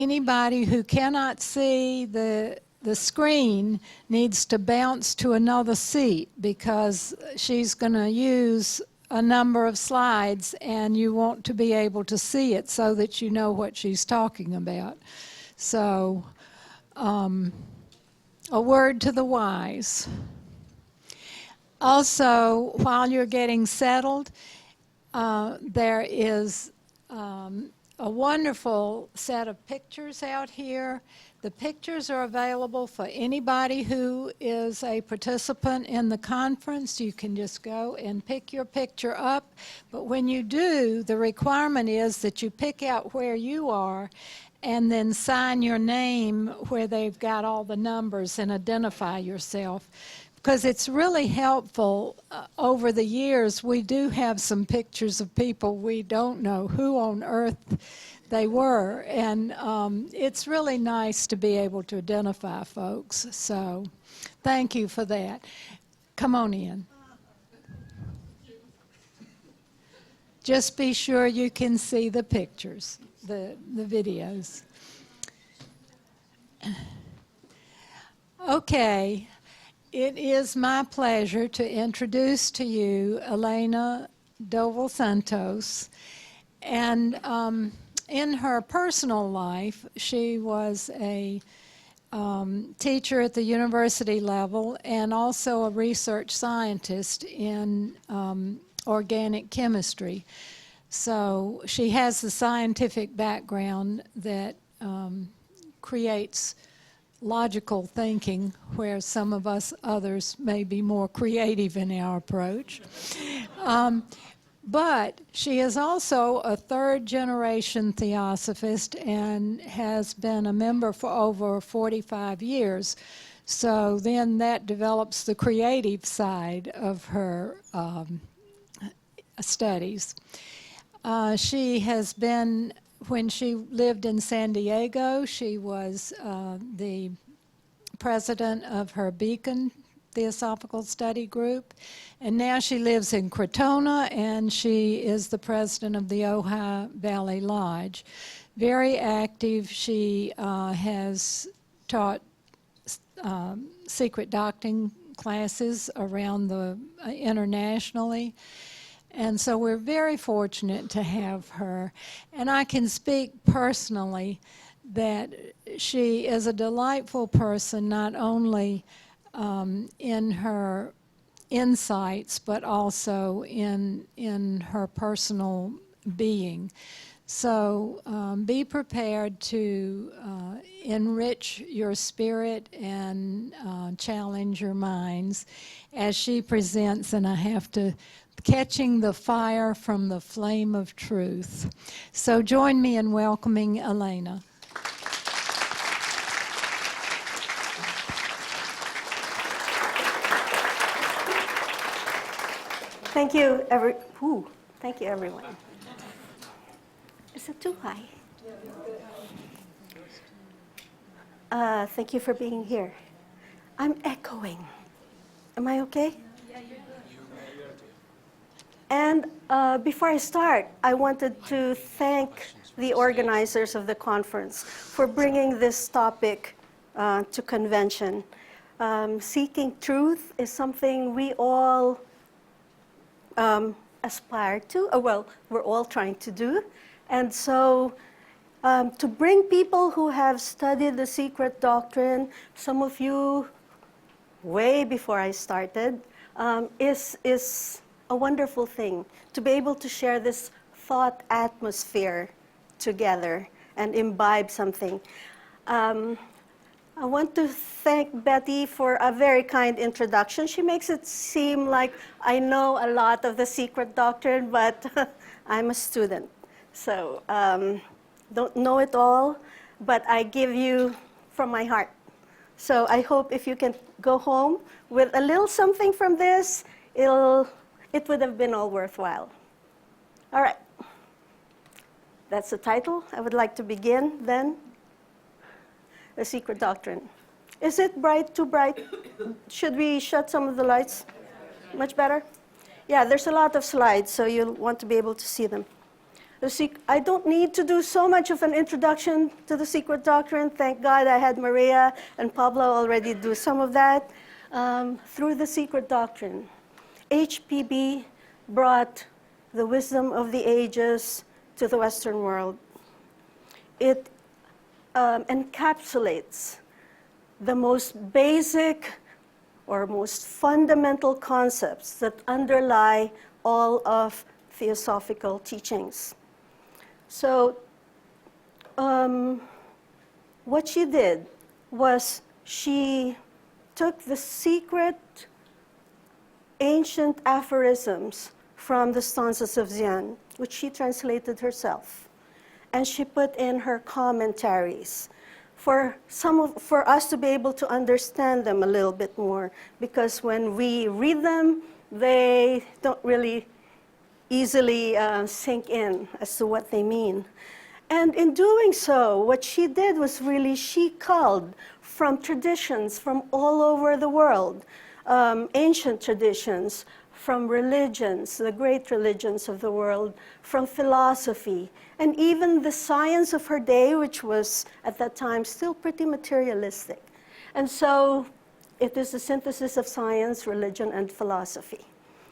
Anybody who cannot see the screen needs to bounce to another seat because she's going to use a number of slides and you want to be able to see it so that you know what she's talking about. So, a word to the wise. Also, while you're getting settled, there is a wonderful set of pictures out here. The pictures are available for anybody who is a participant in the conference. You can just go and pick your picture up. But when you do, the requirement is that you pick out where you are and then sign your name where they've got all the numbers and identify yourself. Because it's really helpful. Over the years, we do have some pictures of people we don't know who on earth they were. And it's really nice to be able to identify folks. So thank you for that. Come on in. Just be sure you can see the pictures, the videos. Okay. It is my pleasure to introduce to you Elena Dovalsantos. And in her personal life, she was a teacher at the university level and also a research scientist in organic chemistry. So she has the scientific background that creates logical thinking, where some of us others may be more creative in our approach. But she is also a third-generation theosophist and has been a member for over 45 years. So then that develops the creative side of her studies. She has been, when she lived in San Diego, she was the president of her Beacon Theosophical Study Group. And now she lives in Crotona, and she is the president of the Ojai Valley Lodge. Very active. She has taught Secret Doctrine classes around the internationally. And so we're very fortunate to have her. And I can speak personally that she is a delightful person, not only in her insights, but also in her personal being. So be prepared to enrich your spirit and challenge your minds as she presents, and I have to catching the fire from the flame of truth. So join me in welcoming Elena. Thank you, thank you, everyone. Is it too high? Thank you for being here. I'm echoing. Am I okay? And before I start, I wanted to thank the organizers of the conference for bringing this topic to convention. Seeking truth is something we all aspire to, well, we're all trying to do. And so to bring people who have studied the Secret Doctrine, some of you way before I started, is a wonderful thing to be able to share this thought atmosphere together and imbibe something. I want to thank Betty for a very kind introduction. She makes it seem like I know a lot of the Secret Doctrine, but I'm a student. So don't know it all, but I give you from my heart. So I hope if you can go home with a little something from this, it would have been all worthwhile. All right. That's the title. I would like to begin then. The Secret Doctrine. Is it bright, too bright? Should we shut some of the lights? Much better? Yeah, there's a lot of slides, so you'll want to be able to see them. I don't need to do so much of an introduction to the Secret Doctrine. Thank God I had Maria and Pablo already do some of that. Through the Secret Doctrine, HPB brought the wisdom of the ages to the Western world. It encapsulates the most basic or most fundamental concepts that underlie all of theosophical teachings. So what she did was she took the secret ancient aphorisms from the stanzas of Zen, which she translated herself, and she put in her commentaries for us to be able to understand them a little bit more, because when we read them, they don't really easily sink in as to what they mean. And in doing so, what she did was really she culled from traditions from all over the world, ancient traditions, from religions, the great religions of the world, from philosophy, and even the science of her day, which was at that time still pretty materialistic. And so it is a synthesis of science, religion, and philosophy,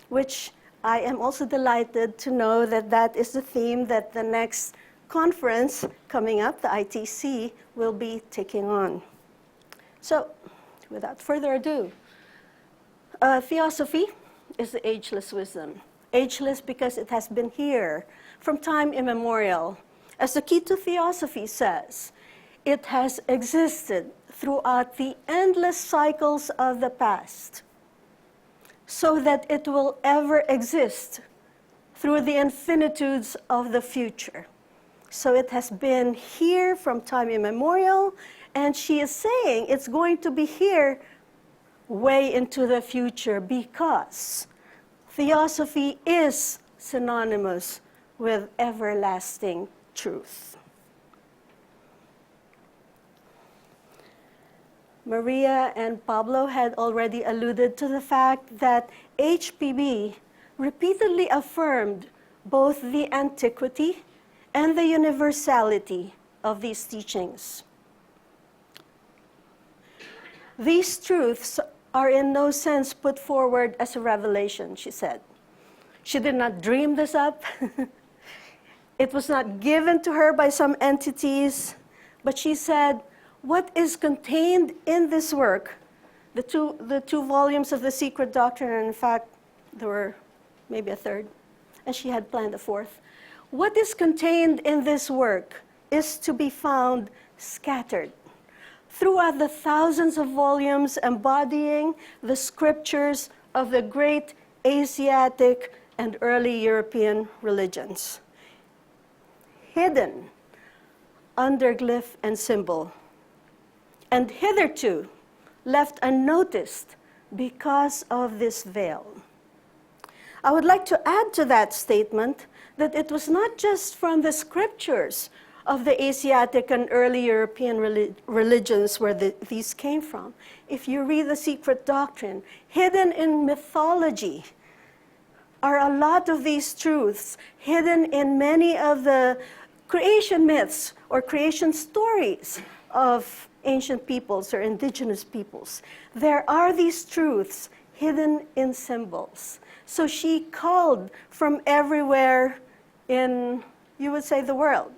which I am also delighted to know that that is the theme that the next conference coming up, the ITC, will be taking on. So, without further ado, theosophy is the ageless wisdom. Ageless because it has been here from time immemorial. As the key to theosophy says, it has existed throughout the endless cycles of the past, so that it will ever exist through the infinitudes of the future. So it has been here from time immemorial, and she is saying it's going to be here way into the future, because theosophy is synonymous with everlasting truth. Maria and Pablo had already alluded to the fact that HPB repeatedly affirmed both the antiquity and the universality of these teachings. These truths are in no sense put forward as a revelation, she said. She did not dream this up. It was not given to her by some entities, but she said, what is contained in this work, the two volumes of the Secret Doctrine, and in fact, there were maybe a third, and she had planned a fourth. What is contained in this work is to be found scattered throughout the thousands of volumes embodying the scriptures of the great Asiatic and early European religions, hidden under glyph and symbol, and hitherto left unnoticed because of this veil. I would like to add to that statement that it was not just from the scriptures of the Asiatic and early European religions where these came from. If you read the Secret Doctrine, hidden in mythology are a lot of these truths, hidden in many of the creation myths or creation stories of ancient peoples or indigenous peoples. There are these truths hidden in symbols. So she called from everywhere in, you would say, the world.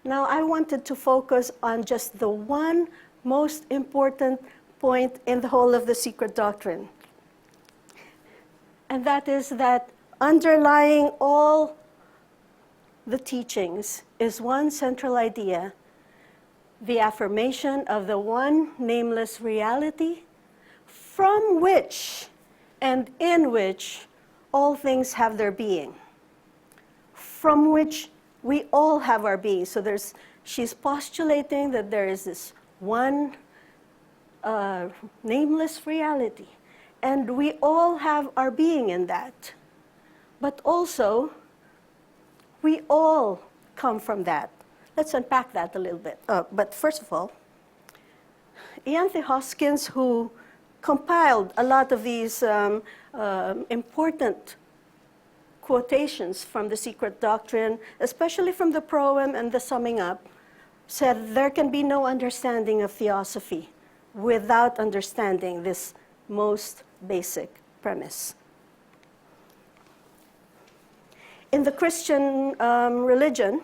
Now, I wanted to focus on just the one most important point in the whole of the Secret Doctrine. And that is that underlying all the teachings is one central idea, the affirmation of the one nameless reality from which and in which all things have their being, from which we all have our being. So she's postulating that there is this one nameless reality, and we all have our being in that. But also, we all come from that. Let's unpack that a little bit. But first of all, Ian T. Hoskins, who compiled a lot of these important quotations from the Secret Doctrine, especially from the proem and the summing up, said there can be no understanding of theosophy without understanding this most basic premise. In the Christian religion,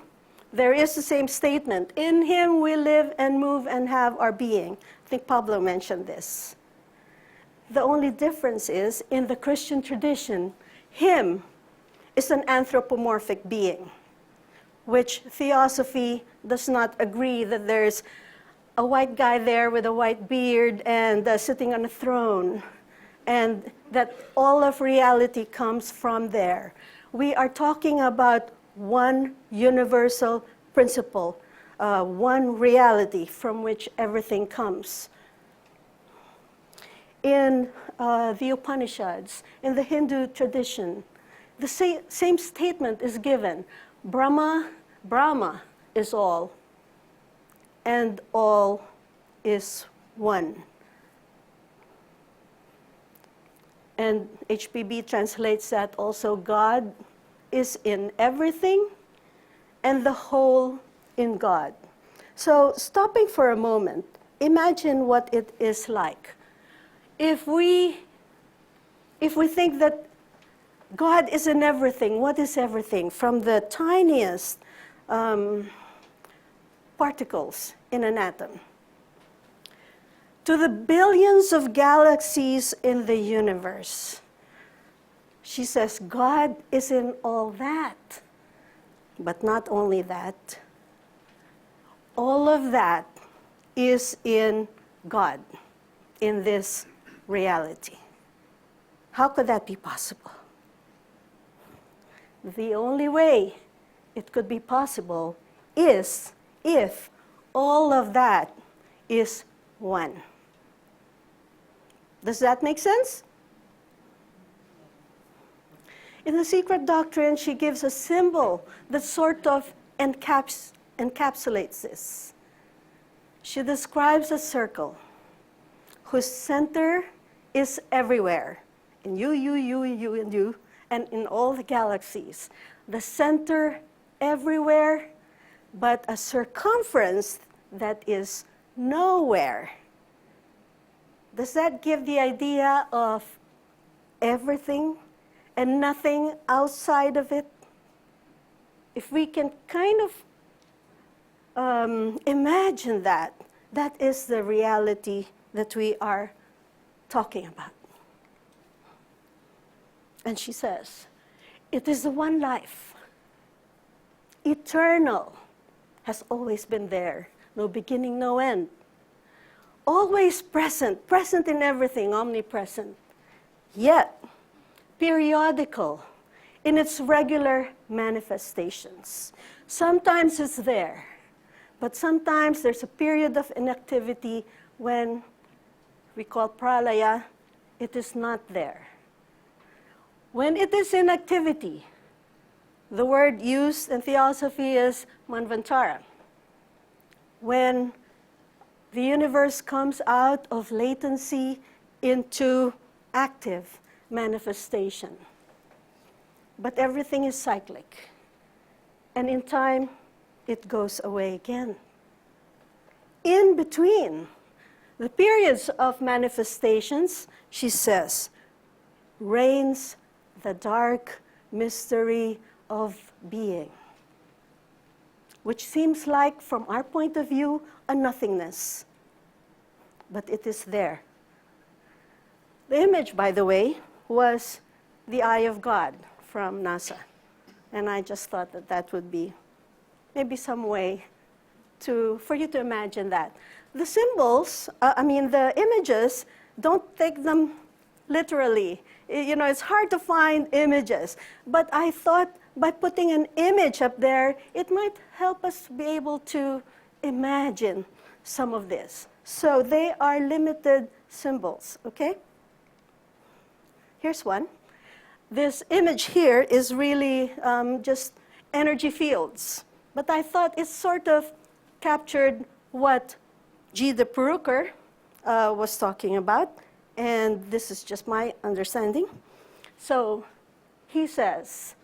there is the same statement. In him we live and move and have our being. I think Pablo mentioned this. The only difference is, in the Christian tradition, him is an anthropomorphic being, which theosophy does not agree that there's a white guy there with a white beard and sitting on a throne, and that all of reality comes from there. We are talking about one universal principle, one reality from which everything comes. In the Upanishads, in the Hindu tradition, the same statement is given. Brahma is all, and all is one. And HPB translates that also, God is in everything, and the whole in God. So stopping for a moment, imagine what it is like. If we think that God is in everything, what is everything? From the tiniest particles in an atom to the billions of galaxies in the universe. She says, God is in all that. But not only that, all of that is in God, in this reality. How could that be possible? The only way it could be possible is if all of that is one. Does that make sense? In the Secret Doctrine, she gives a symbol that sort of encapsulates this. She describes a circle whose center is everywhere, in you, and you, and in all the galaxies. The center everywhere, but a circumference that is nowhere. Does that give the idea of everything and nothing outside of it? If we can kind of imagine that, that is the reality that we are talking about. And she says, it is the one life, eternal, has always been there, no beginning, no end. Always present, present in everything, omnipresent. Yet, periodical in its regular manifestations. Sometimes it's there, but sometimes there's a period of inactivity when we call pralaya, it is not there. When it is in activity, the word used in theosophy is manvantara. When the universe comes out of latency into active manifestation. But everything is cyclic. And in time, it goes away again. In between the periods of manifestations, she says, reigns the dark mystery of being, which seems like, from our point of view, a nothingness. But it is there. The image, by the way, was the eye of God from NASA. And I just thought that that would be maybe some way for you to imagine that. The symbols, the images, don't take them literally. You know, it's hard to find images. But I thought by putting an image up there, it might help us be able to imagine some of this. So they are limited symbols, okay? Here's one. This image here is really just energy fields. But I thought it sort of captured what G. de Perucker was talking about. And this is just my understanding. So he says,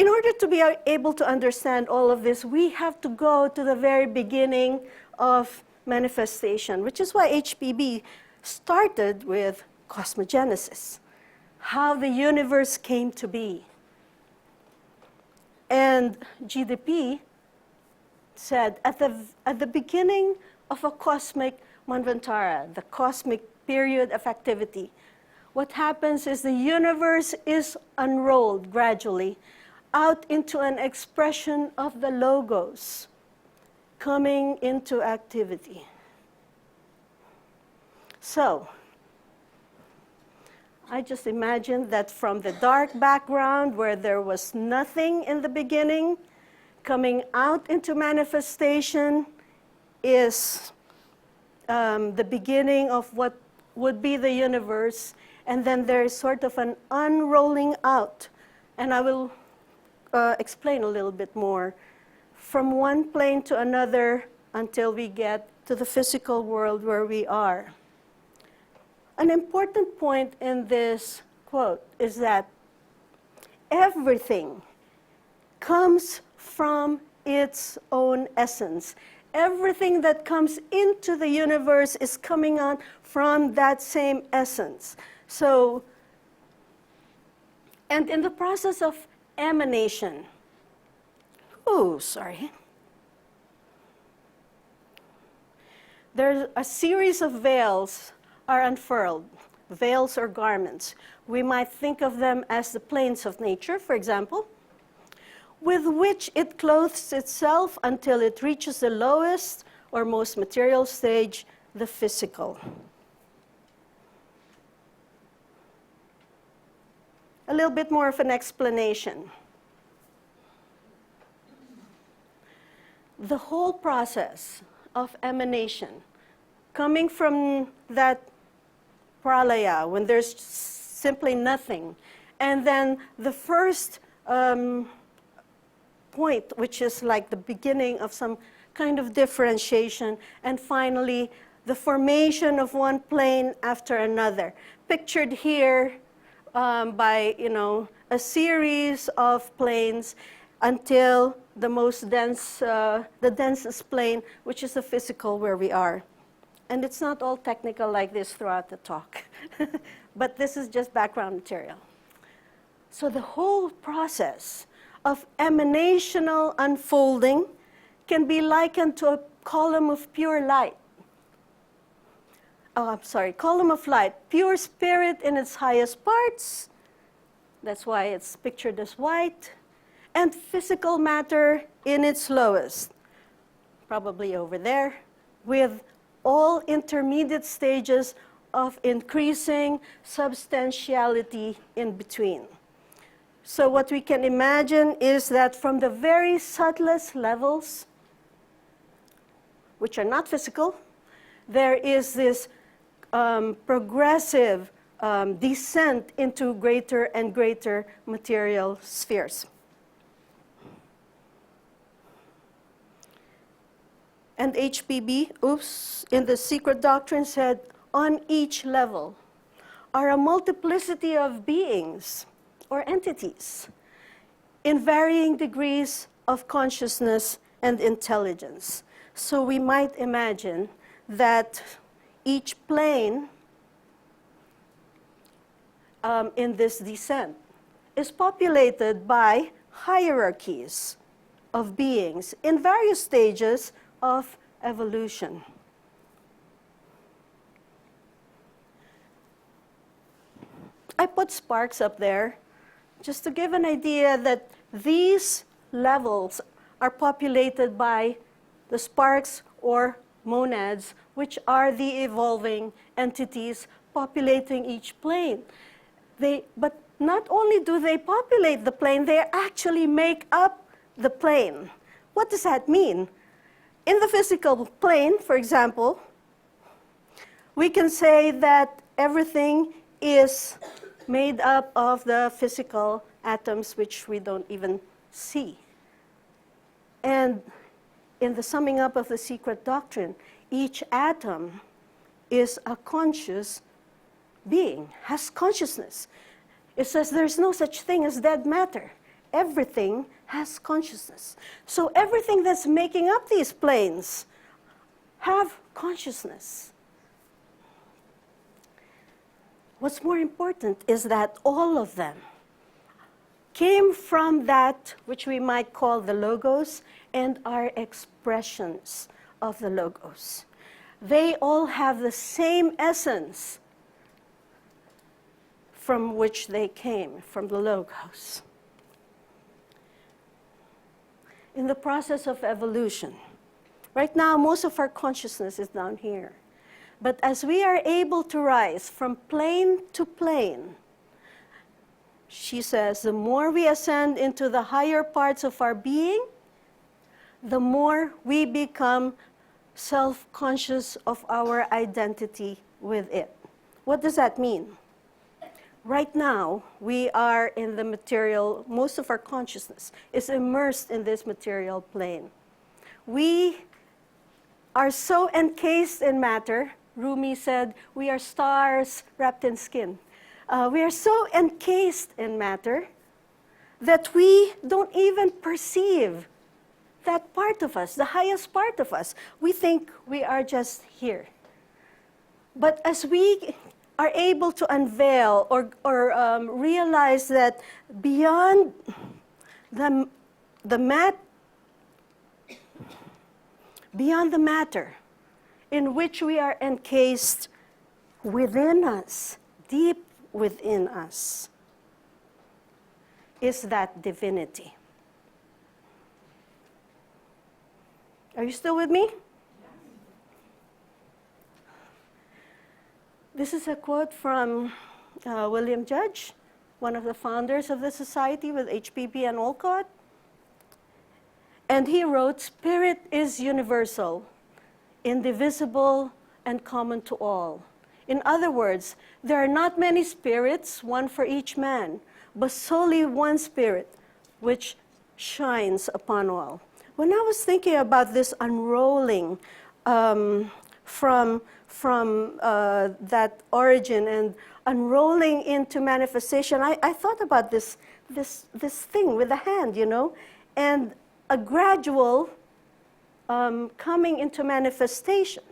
in order to be able to understand all of this, we have to go to the very beginning of manifestation, which is why HPB started with cosmogenesis, how the universe came to be. And GDP said, at the beginning of a cosmic manvantara, the cosmic period of activity, what happens is the universe is unrolled gradually out into an expression of the logos coming into activity. So, I just imagine that from the dark background where there was nothing in the beginning, coming out into manifestation is the beginning of what would be the universe, and then there is sort of an unrolling out. And I will explain a little bit more from one plane to another until we get to the physical world where we are. An important point in this quote is that everything comes from its own essence. Everything that comes into the universe is coming out from that same essence. So, and in the process of emanation, there's a series of veils are unfurled, veils or garments. We might think of them as the planes of nature, for example, with which it clothes itself until it reaches the lowest or most material stage, the physical. A little bit more of an explanation. The whole process of emanation, coming from that pralaya, when there's simply nothing, and then the first point, which is like the beginning of some kind of differentiation, and finally the formation of one plane after another, pictured here by a series of planes until the most dense, the densest plane, which is the physical where we are. And it's not all technical like this throughout the talk, but this is just background material. So the whole process of emanational unfolding can be likened to a column of pure light. Column of light, pure spirit in its highest parts. That's why it's pictured as white. And physical matter in its lowest, probably over there, with all intermediate stages of increasing substantiality in between. So what we can imagine is that from the very subtlest levels, which are not physical, there is this progressive descent into greater and greater material spheres. And HPB, in the Secret Doctrine said, on each level are a multiplicity of beings or entities in varying degrees of consciousness and intelligence. So we might imagine that each plane in this descent is populated by hierarchies of beings in various stages of evolution. I put sparks up there just to give an idea that these levels are populated by the sparks or monads, which are the evolving entities populating each plane. But not only do they populate the plane, they actually make up the plane. What does that mean? In the physical plane, for example, we can say that everything is made up of the physical atoms which we don't even see. And in the summing up of the Secret Doctrine, each atom is a conscious being, has consciousness. It says there's no such thing as dead matter. everything has consciousness. So everything that's making up these planes have consciousness. What's more important is that all of them came from that which we might call the logos and are expressions of the logos. They all have the same essence from which they came, from the logos. In the process of evolution, right now most of our consciousness is down here. But as we are able to rise from plane to plane, she says, the more we ascend into the higher parts of our being, the more we become self-conscious of our identity with it. What does that mean? Right now, we are in the material, most of our consciousness is immersed in this material plane. We are so encased in matter. Rumi said, we are stars wrapped in skin. We are so encased in matter that we don't even perceive that part of us, the highest part of us. We think we are just here. But as we are able to unveil or realize that beyond the matter in which we are encased within us, deep within us, is that divinity. Are you still with me? This is a quote from William Judge, one of the founders of the society with HPB and Olcott. And he wrote, "Spirit is universal, indivisible, and common to all. In other words, there are not many spirits, one for each man, but solely one spirit, which shines upon all." When I was thinking about this unrolling from that origin and unrolling into manifestation, I thought about this thing with the hand, you know, and a gradual coming into manifestation,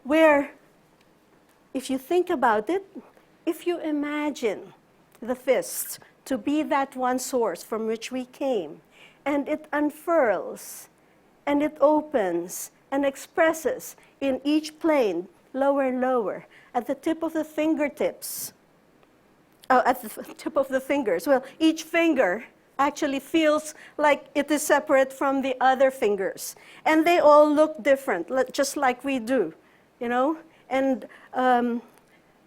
where if you think about it, if you imagine the fist to be that one source from which we came, and it unfurls, and it opens, and expresses in each plane, lower and lower, at the tip of the fingertips, at the tip of the fingers. Well, each finger actually feels like it is separate from the other fingers. And they all look different, just like we do, you know? And,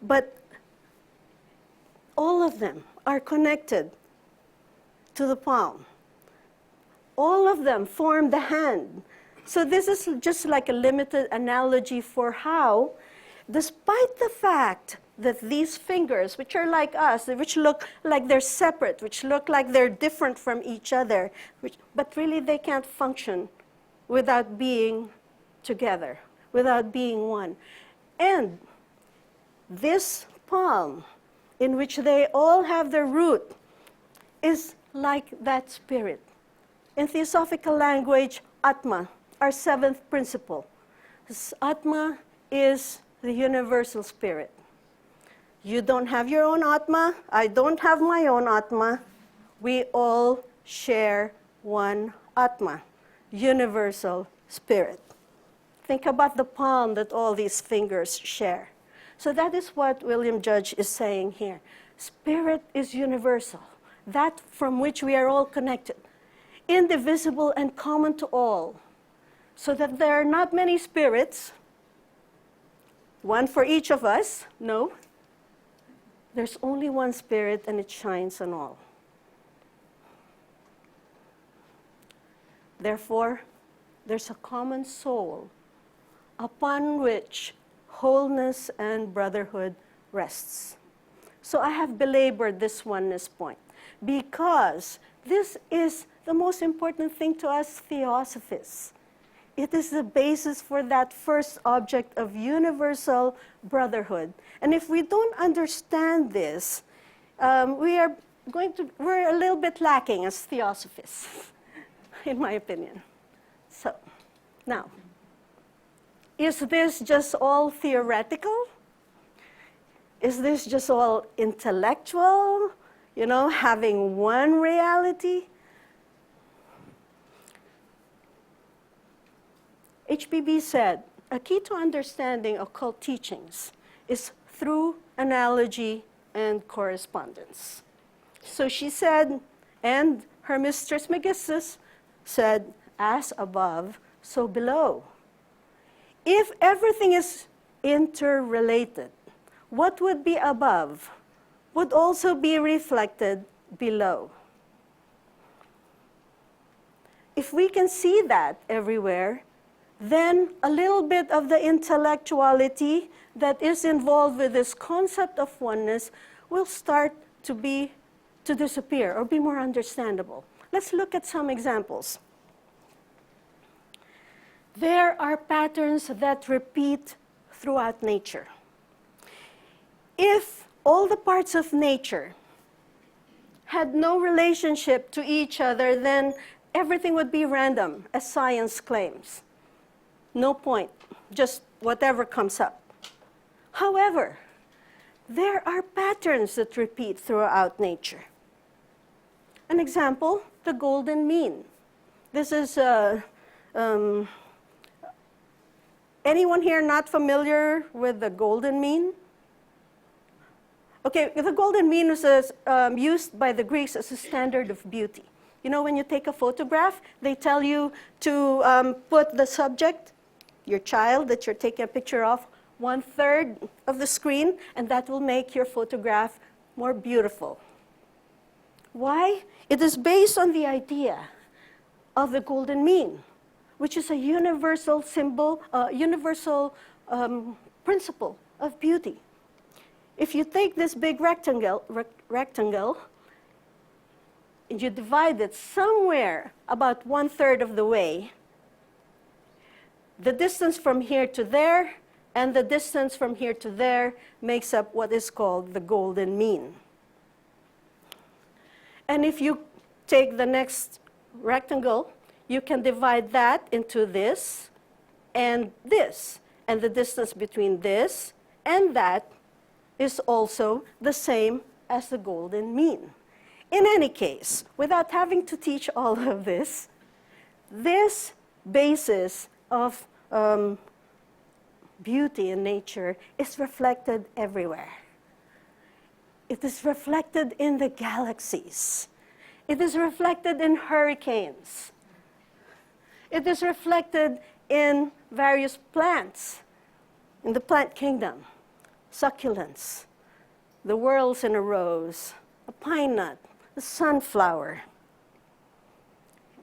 but all of them are connected to the palm. All of them form the hand. So this is just like a limited analogy for how, despite the fact that these fingers, which are like us, which look like they're separate, which look like they're different from each other, but really they can't function without being together, without being one. And this palm, in which they all have their root, is like that spirit. In theosophical language, Atma, our seventh principle. This Atma is the universal spirit. You don't have your own Atma, I don't have my own Atma. We all share one Atma, universal spirit. Think about the palm that all these fingers share. So that is what William Judge is saying here. Spirit is universal, that from which we are all connected, indivisible and common to all, so that there are not many spirits, one for each of us. No, there's only one spirit and it shines on all. Therefore, there's a common soul upon which wholeness and brotherhood rests. So I have belabored this oneness point because this is the most important thing to us theosophists. It is the basis for that first object of universal brotherhood. And if we don't understand this, we are we're a little bit lacking as theosophists, in my opinion. So, now, is this just all theoretical? Is this just all intellectual? You know, having one reality? HPB said, a key to understanding occult teachings is through analogy and correspondence. So she said, and her mistress Megistus said, as above, so below. If everything is interrelated, what would be above would also be reflected below. If we can see that everywhere, then a little bit of the intellectuality that is involved with this concept of oneness will start to disappear or be more understandable. Let's look at some examples. There are patterns that repeat throughout nature. If all the parts of nature had no relationship to each other, then everything would be random, as science claims. No point, just whatever comes up. However, there are patterns that repeat throughout nature. An example, the golden mean. This is, anyone here not familiar with the golden mean? Okay, the golden mean was used by the Greeks as a standard of beauty. You know, when you take a photograph, they tell you to put the subject, your child that you're taking a picture of, 1/3 of the screen, and that will make your photograph more beautiful. Why? It is based on the idea of the golden mean, which is a universal symbol, universal principle of beauty. If you take this big rectangle, and you divide it somewhere about 1/3 of the way, the distance from here to there and the distance from here to there makes up what is called the golden mean. And if you take the next rectangle, you can divide that into this, and the distance between this and that is also the same as the golden mean. In any case, without having to teach all of this basis of beauty in nature is reflected everywhere. It is reflected in the galaxies. It is reflected in hurricanes. It is reflected in various plants, in the plant kingdom, succulents, the whorls in a rose, a pine nut, a sunflower.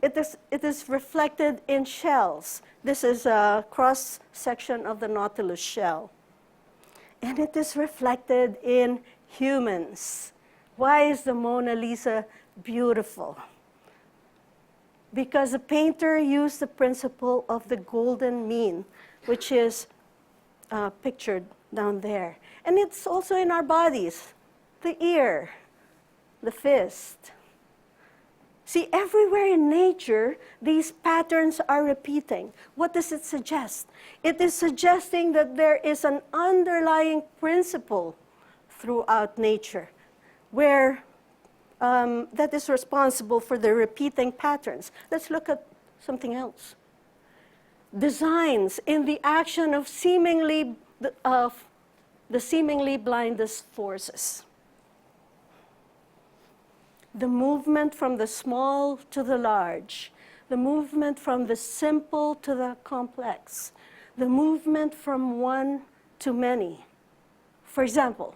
It is reflected in shells. This is a cross-section of the Nautilus shell. And it is reflected in humans. Why is the Mona Lisa beautiful? Because the painter used the principle of the golden mean, which is pictured down there. And it's also in our bodies, the ear, the fist. See, everywhere in nature, these patterns are repeating. What does it suggest? It is suggesting that there is an underlying principle throughout nature where that is responsible for the repeating patterns. Let's look at something else. Designs in the action of the seemingly blindest forces. The movement from the small to the large, the movement from the simple to the complex, the movement from one to many. For example,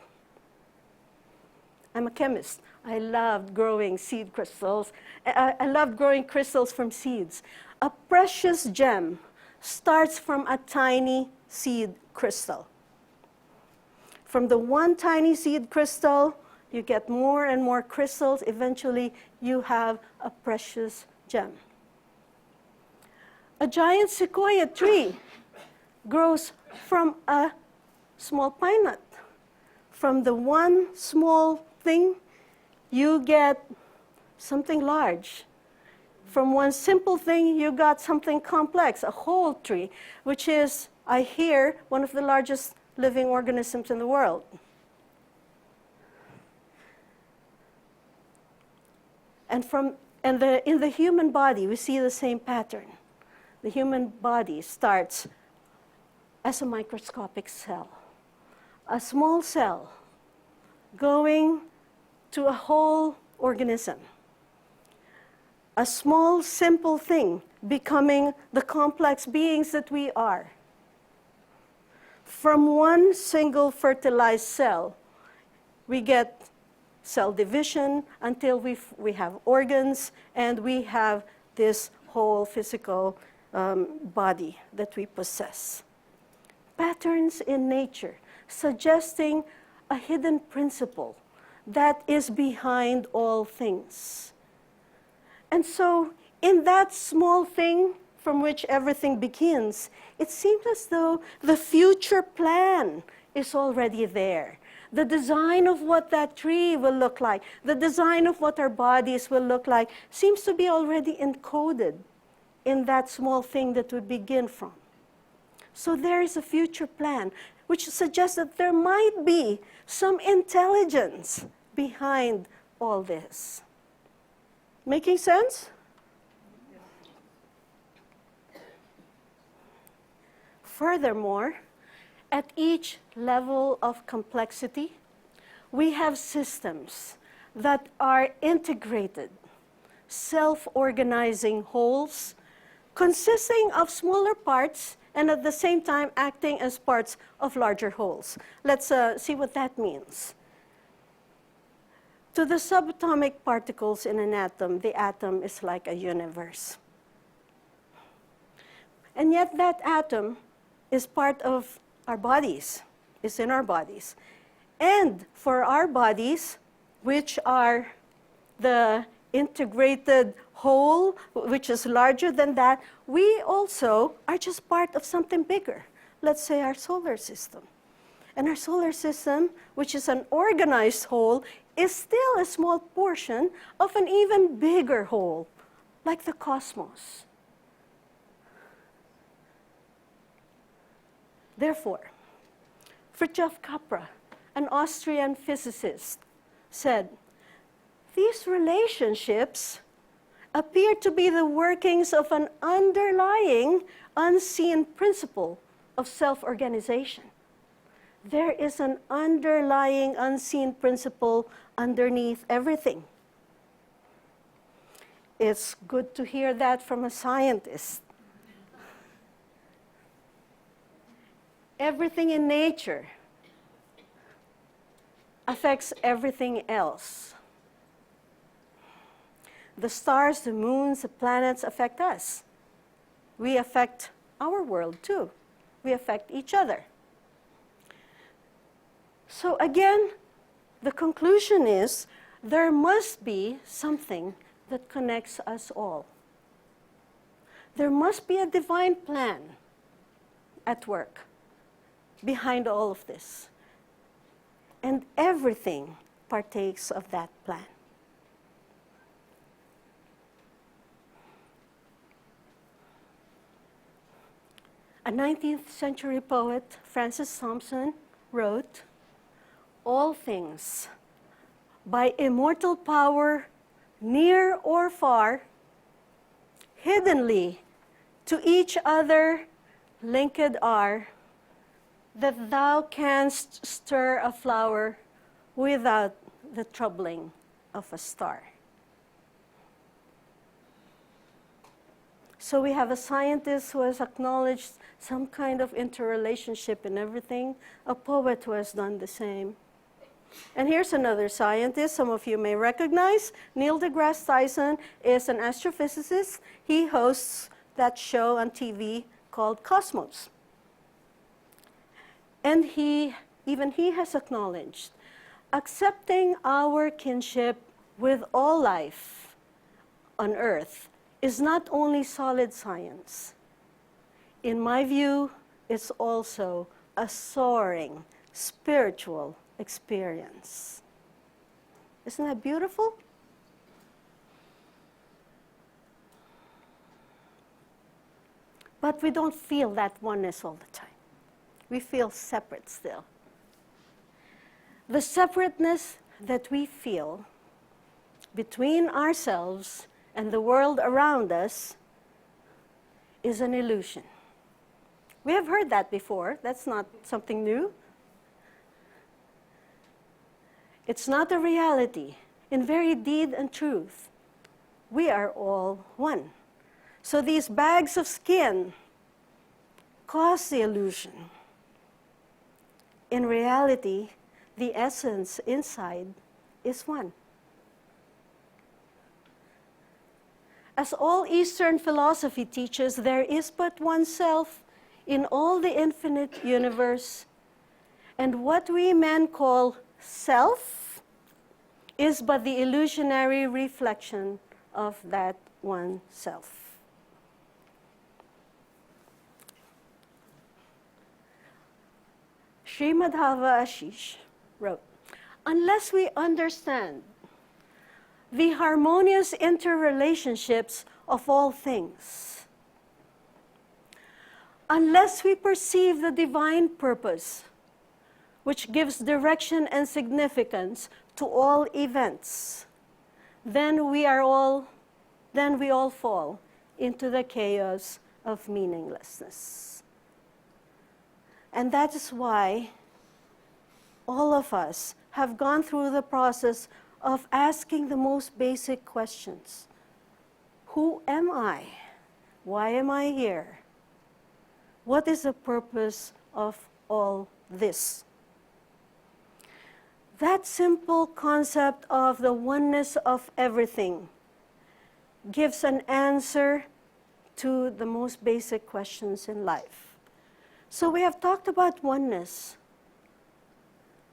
I'm a chemist. I loved growing seed crystals. I loved growing crystals from seeds. A precious gem starts from a tiny seed crystal. From the one tiny seed crystal, you get more and more crystals. Eventually, you have a precious gem. A giant sequoia tree grows from a small pine nut. From the one small thing, you get something large. From one simple thing, you got something complex, a whole tree, which is, I hear, one of the largest living organisms in the world. And in the human body, we see the same pattern. The human body starts as a microscopic cell, a small cell going to a whole organism. A small, simple thing becoming the complex beings that we are. From one single fertilized cell, we get cell division until we have organs and we have this whole physical body that we possess. Patterns in nature suggesting a hidden principle that is behind all things. And so, in that small thing from which everything begins, it seems as though the future plan is already there. The design of what that tree will look like, the design of what our bodies will look like, seems to be already encoded in that small thing that we begin from. So there is a future plan, which suggests that there might be some intelligence behind all this. Making sense? Furthermore, at each level of complexity, we have systems that are integrated, self-organizing wholes, consisting of smaller parts and at the same time acting as parts of larger wholes. Let's see what that means. To the subatomic particles in an atom, the atom is like a universe. And yet that atom is part of our bodies, is in our bodies. And for our bodies, which are the integrated whole, which is larger than that, we also are just part of something bigger. Let's say our solar system. And our solar system, which is an organized whole, is still a small portion of an even bigger whole, like the cosmos. Therefore, Fritjof Capra, an Austrian physicist, said, these relationships appear to be the workings of an underlying, unseen principle of self-organization. There is an underlying, unseen principle underneath everything. It's good to hear that from a scientist. Everything in nature affects everything else. The stars, the moons, the planets affect us. We affect our world too. We affect each other. So again, the conclusion is there must be something that connects us all. There must be a divine plan at work behind all of this. And everything partakes of that plan. A 19th century poet, Francis Thompson, wrote, all things, by immortal power, near or far, hiddenly to each other linked are, that thou canst stir a flower without the troubling of a star. So we have a scientist who has acknowledged some kind of interrelationship in everything, a poet who has done the same. And here's another scientist some of you may recognize. Neil deGrasse Tyson is an astrophysicist. He hosts that show on TV called Cosmos. And even he has acknowledged, accepting our kinship with all life on Earth is not only solid science. In my view, it's also a soaring spiritual experience. Isn't that beautiful? But we don't feel that oneness all the time. We feel separate still. The separateness that we feel between ourselves and the world around us is an illusion. We have heard that before. That's not something new. It's not a reality. In very deed and truth, we are all one. So these bags of skin cause the illusion. In reality, the essence inside is one. As all Eastern philosophy teaches, there is but one self in all the infinite universe, and what we men call self is but the illusionary reflection of that one self. Sri Madhava Ashish wrote, unless we understand the harmonious interrelationships of all things, unless we perceive the divine purpose which gives direction and significance to all events, then we all fall into the chaos of meaninglessness. And that is why all of us have gone through the process of asking the most basic questions. Who am I? Why am I here? What is the purpose of all this? That simple concept of the oneness of everything gives an answer to the most basic questions in life. So we have talked about oneness.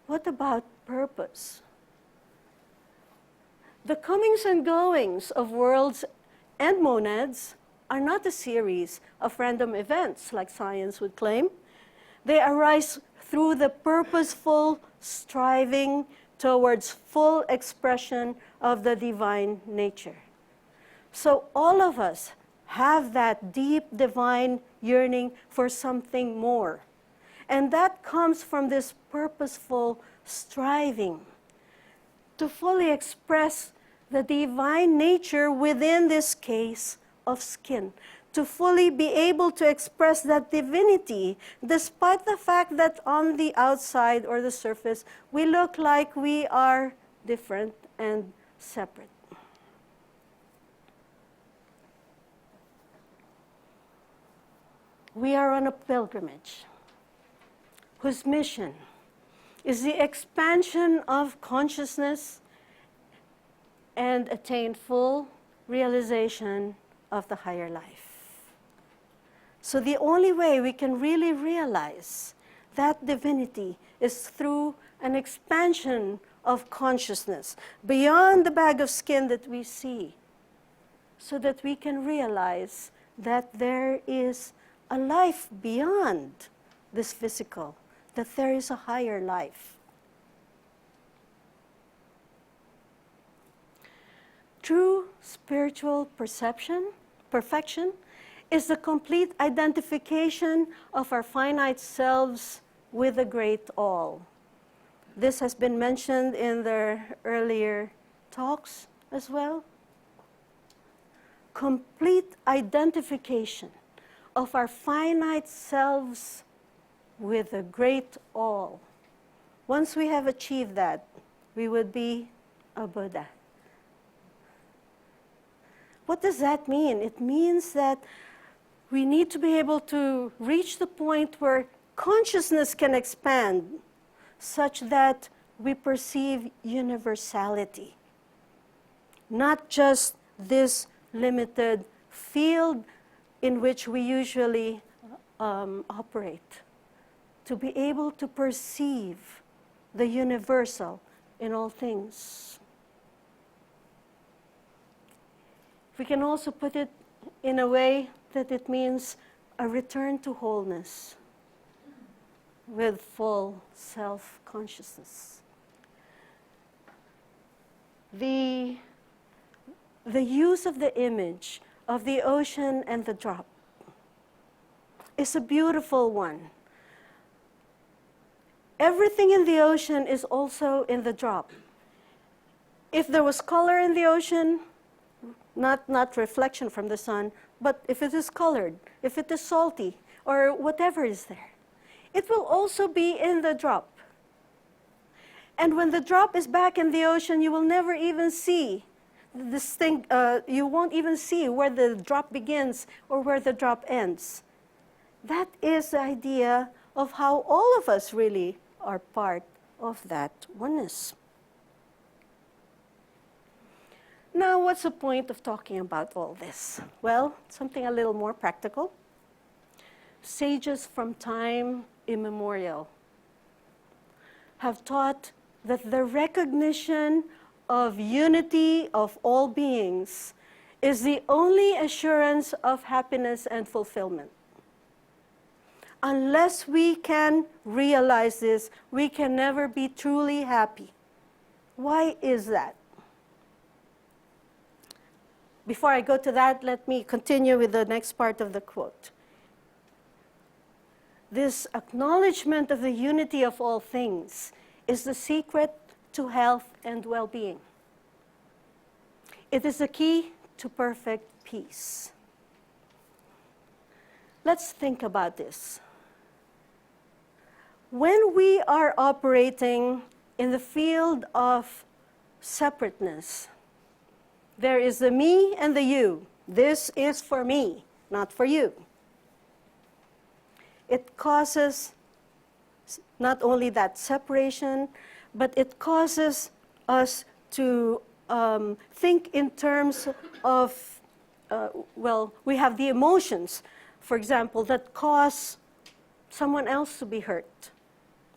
What about purpose? The comings and goings of worlds and monads are not a series of random events like science would claim. They arise through the purposeful striving towards full expression of the divine nature. So all of us have that deep divine yearning for something more. And that comes from this purposeful striving to fully express the divine nature within this case of skin, to fully be able to express that divinity, despite the fact that on the outside or the surface, we look like we are different and separate. We are on a pilgrimage whose mission is the expansion of consciousness and attain full realization of the higher life. So the only way we can really realize that divinity is through an expansion of consciousness beyond the bag of skin that we see, so that we can realize that there is a life beyond this physical, that there is a higher life. True spiritual perfection is the complete identification of our finite selves with the great all. This has been mentioned in the earlier talks as well. Complete identification of our finite selves with the great all. Once we have achieved that, we would be a Buddha. What does that mean? It means that we need to be able to reach the point where consciousness can expand such that we perceive universality, not just this limited field in which we usually operate, to be able to perceive the universal in all things. We can also put it in a way that it means a return to wholeness with full self-consciousness. the use of the image of the ocean and the drop is a beautiful one. Everything in the ocean is also in the drop. If there was color in the ocean, not reflection from the sun, but if it is colored, if it is salty, or whatever is there, it will also be in the drop. And when the drop is back in the ocean, you will never even see this thing, you won't even see where the drop begins or where the drop ends. That is the idea of how all of us really are part of that oneness. Now, what's the point of talking about all this? Well, something a little more practical. Sages from time immemorial have taught that the recognition of unity of all beings is the only assurance of happiness and fulfillment. Unless we can realize this, we can never be truly happy. Why is that? Before I go to that, let me continue with the next part of the quote. This acknowledgement of the unity of all things is the secret to health and well-being. It is the key to perfect peace. Let's think about this. When we are operating in the field of separateness, there is the me and the you. This is for me, not for you. It causes not only that separation, but it causes us to think in terms of, we have the emotions, for example, that cause someone else to be hurt.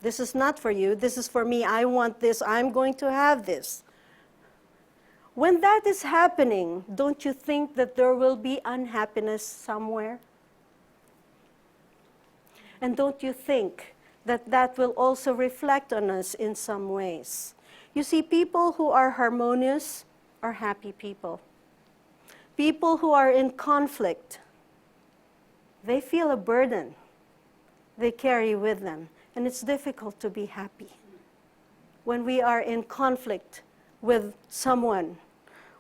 This is not for you, this is for me, I want this, I'm going to have this. When that is happening, don't you think that there will be unhappiness somewhere? And don't you think that that will also reflect on us in some ways? You see, people who are harmonious are happy people. People who are in conflict, they feel a burden they carry with them, and it's difficult to be happy when we are in conflict with someone,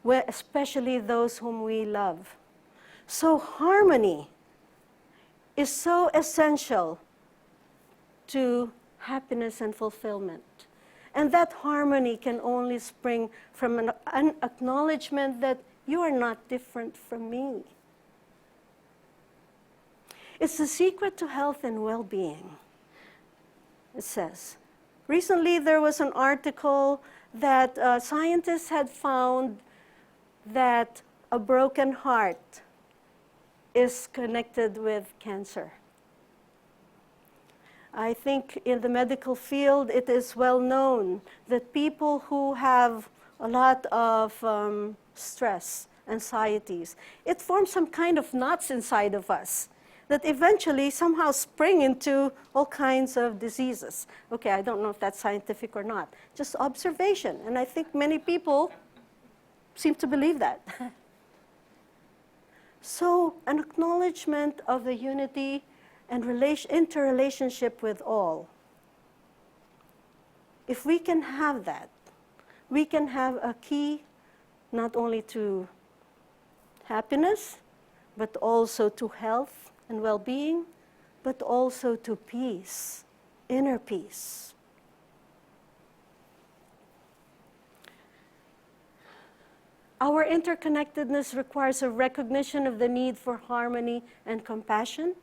especially those whom we love. So harmony is so essential to happiness and fulfillment. And that harmony can only spring from an acknowledgement that you are not different from me. It's the secret to health and well-being, it says. Recently there was an article that scientists had found that a broken heart is connected with cancer. I think in the medical field it is well known that people who have a lot of stress, anxieties, it forms some kind of knots inside of us that eventually somehow spring into all kinds of diseases. Okay, I don't know if that's scientific or not, just observation, and I think many people seem to believe that. So an acknowledgement of the unity and interrelationship with all. If we can have that, we can have a key not only to happiness, but also to health and well-being, but also to peace, inner peace. Our interconnectedness requires a recognition of the need for harmony and compassion.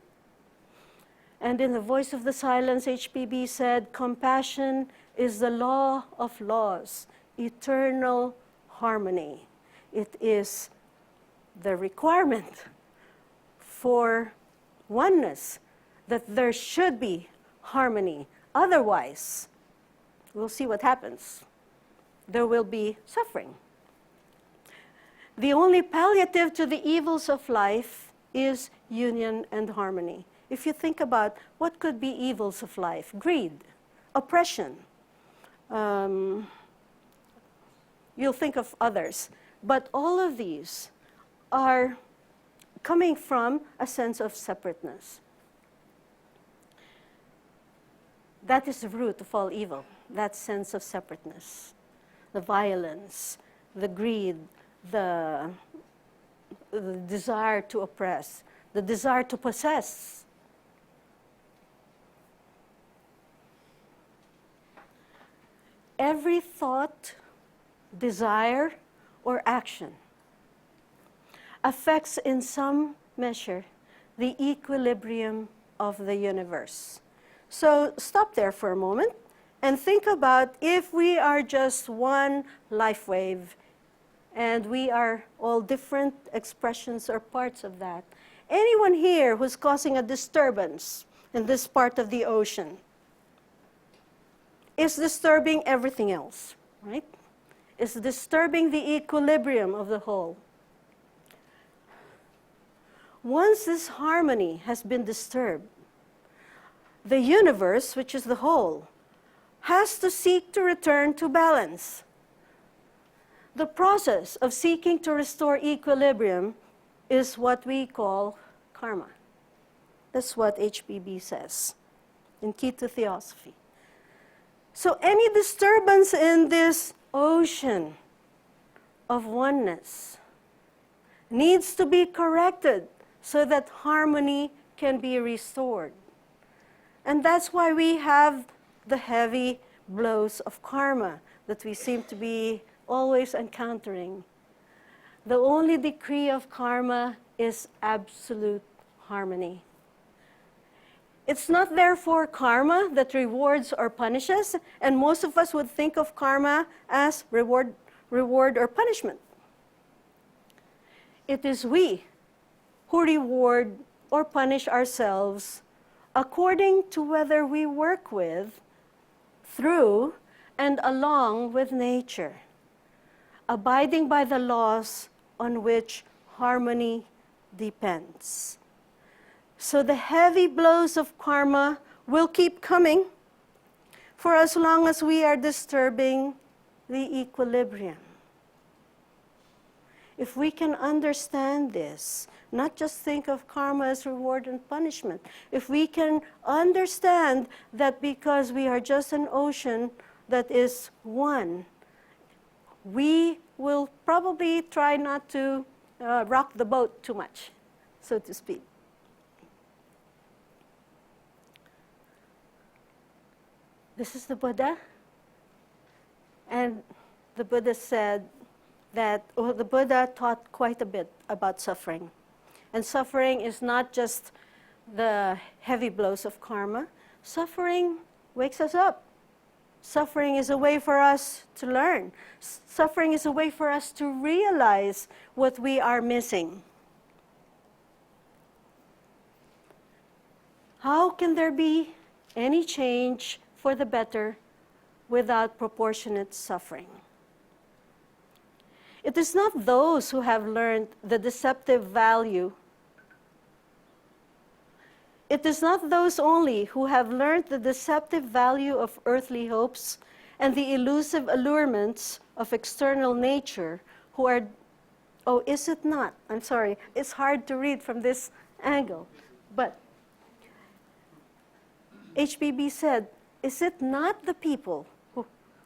And in the Voice of the Silence, HPB said, compassion is the law of laws, eternal harmony. It is the requirement for oneness that there should be harmony. Otherwise, we'll see what happens. There will be suffering. The only palliative to the evils of life is union and harmony. If you think about what could be evils of life, greed, oppression, you'll think of others. But all of these are coming from a sense of separateness. That is the root of all evil, that sense of separateness. The violence, the greed, the desire to oppress, the desire to possess. Every thought, desire, or action affects in some measure the equilibrium of the universe. So stop there for a moment and think about if we are just one life wave and we are all different expressions or parts of that. Anyone here who's causing a disturbance in this part of the ocean is disturbing everything else, right? Is disturbing the equilibrium of the whole. Once this harmony has been disturbed, the universe, which is the whole, has to seek to return to balance. The process of seeking to restore equilibrium is what we call karma. That's what HPB says in Key to Theosophy. So any disturbance in this ocean of oneness needs to be corrected so that harmony can be restored. And that's why we have the heavy blows of karma that we seem to be always encountering. The only decree of karma is absolute harmony. It's not therefore karma that rewards or punishes, and most of us would think of karma as reward or punishment. It is we who reward or punish ourselves according to whether we work with, through, and along with nature, abiding by the laws on which harmony depends. So the heavy blows of karma will keep coming for as long as we are disturbing the equilibrium. If we can understand this, not just think of karma as reward and punishment, if we can understand that because we are just an ocean that is one, we will probably try not to rock the boat too much, so to speak. This is the Buddha, and the Buddha said that, the Buddha taught quite a bit about suffering. And suffering is not just the heavy blows of karma. Suffering wakes us up. Suffering is a way for us to learn. Suffering is a way for us to realize what we are missing. How can there be any change for the better without proportionate suffering? It is not those who have learned the deceptive value. It is not those only who have learned the deceptive value of earthly hopes and the elusive allurements of external nature who are, oh, is it not? I'm sorry, it's hard to read from this angle. But HPB said, is it not the people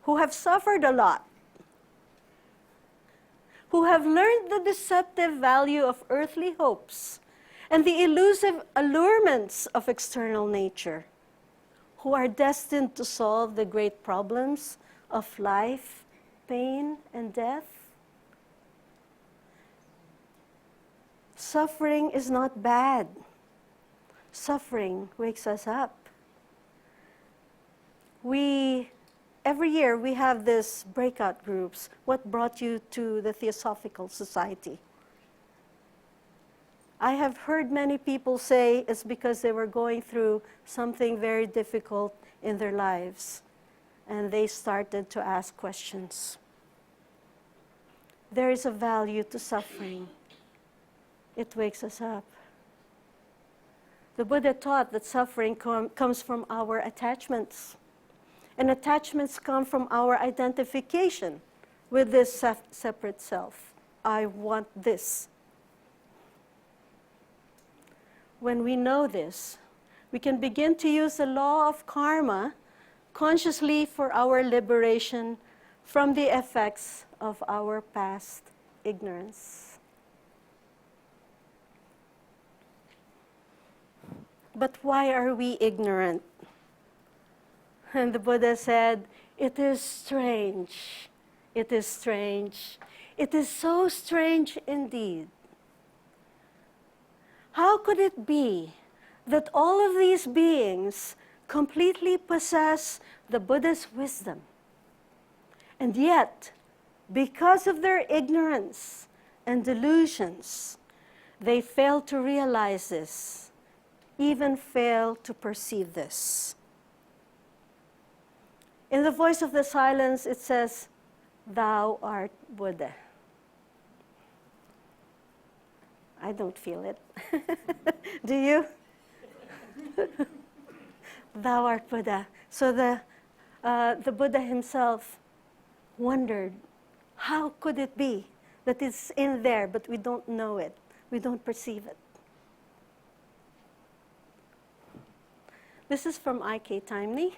who have suffered a lot, who have learned the deceptive value of earthly hopes and the elusive allurements of external nature, who are destined to solve the great problems of life, pain, and death? Suffering is not bad. Suffering wakes us up. Every year we have this breakout groups. What brought you to the Theosophical Society? I have heard many people say it's because they were going through something very difficult in their lives, and they started to ask questions. There is a value to suffering. It wakes us up. The Buddha taught that suffering comes from our attachments. And attachments come from our identification with this separate self. I want this. When we know this, we can begin to use the law of karma consciously for our liberation from the effects of our past ignorance. But why are we ignorant? And the Buddha said, it is strange. It is strange. It is so strange indeed. How could it be that all of these beings completely possess the Buddha's wisdom? And yet, because of their ignorance and delusions, they fail to realize this, even fail to perceive this. In the voice of the silence, it says, "Thou art Buddha." I don't feel it. Do you? Thou art Buddha. So the Buddha himself wondered, how could it be that it's in there, but we don't know it, we don't perceive it? This is from I.K. Taimni.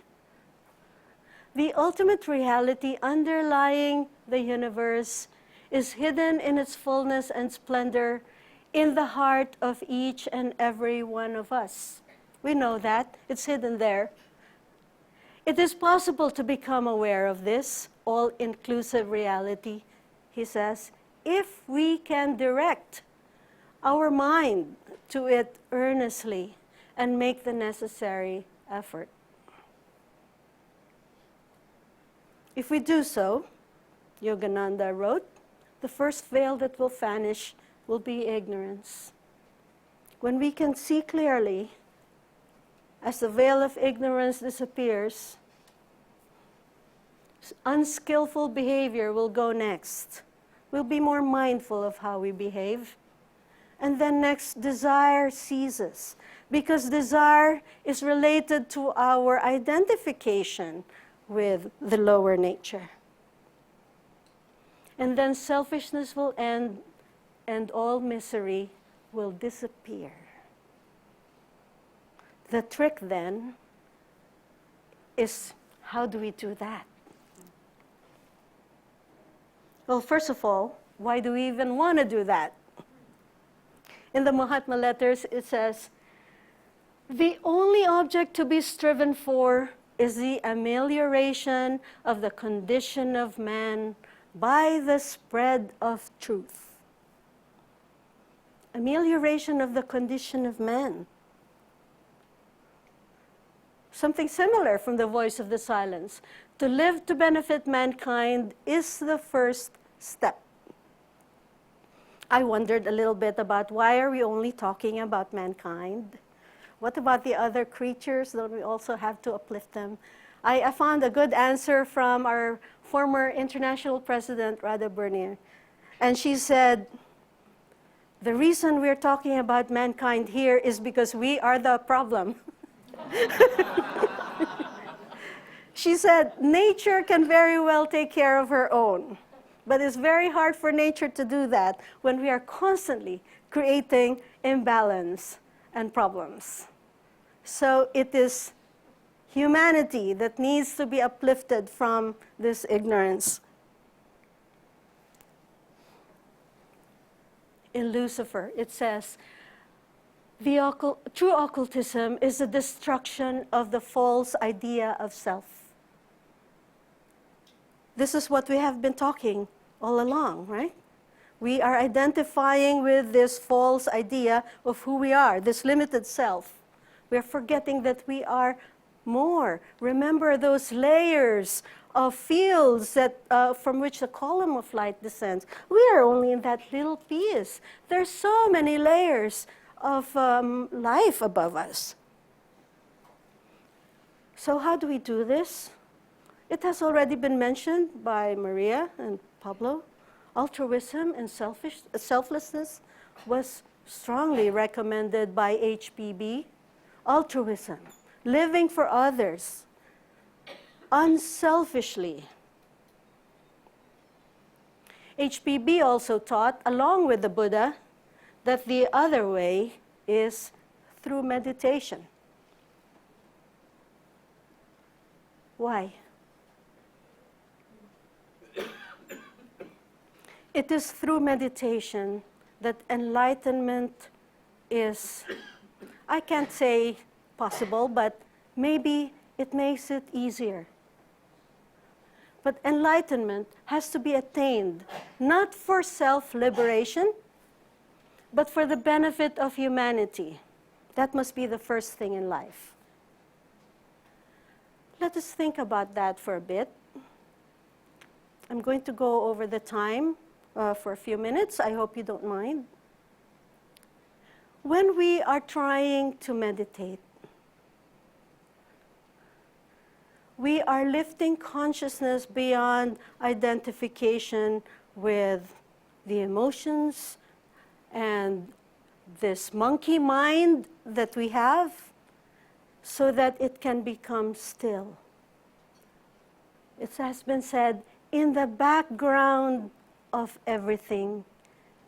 The ultimate reality underlying the universe is hidden in its fullness and splendor in the heart of each and every one of us. We know that. It's hidden there. It is possible to become aware of this all-inclusive reality, he says, if we can direct our mind to it earnestly and make the necessary effort. If we do so, Yogananda wrote, the first veil that will vanish will be ignorance. When we can see clearly, as the veil of ignorance disappears, unskillful behavior will go next. We'll be more mindful of how we behave. And then next, desire ceases, because desire is related to our identification with the lower nature. And then selfishness will end, and all misery will disappear. The trick then is, how do we do that? Well, first of all, why do we even want to do that? In the Mahatma letters, it says, the only object to be striven for is the amelioration of the condition of man by the spread of truth. Amelioration of the condition of man. Something similar from the voice of the silence. To live to benefit mankind is the first step. I wondered a little bit about why are we only talking about mankind? What about the other creatures? Don't we also have to uplift them? I found a good answer from our former international president, Radha Bernier. And she said, the reason we're talking about mankind here is because we are the problem. She said, nature can very well take care of her own, but it's very hard for nature to do that when we are constantly creating imbalance and problems. So it is humanity that needs to be uplifted from this ignorance. In Lucifer, it says, true occultism is the destruction of the false idea of self. This is what we have been talking all along, right? We are identifying with this false idea of who we are, this limited self. We are forgetting that we are more. Remember those layers of fields that, from which the column of light descends. We are only in that little piece. There's so many layers of life above us. So how do we do this? It has already been mentioned by Maria and Pablo. Altruism and selflessness was strongly recommended by HPB. Altruism, living for others, unselfishly. HPB also taught, along with the Buddha, that the other way is through meditation. Why? It is through meditation that enlightenment is, I can't say possible, but maybe it makes it easier. But enlightenment has to be attained, not for self-liberation, but for the benefit of humanity. That must be the first thing in life. Let us think about that for a bit. I'm going to go over the time for a few minutes. I hope you don't mind. When we are trying to meditate, we are lifting consciousness beyond identification with the emotions and this monkey mind that we have, so that it can become still. It has been said, in the background of everything,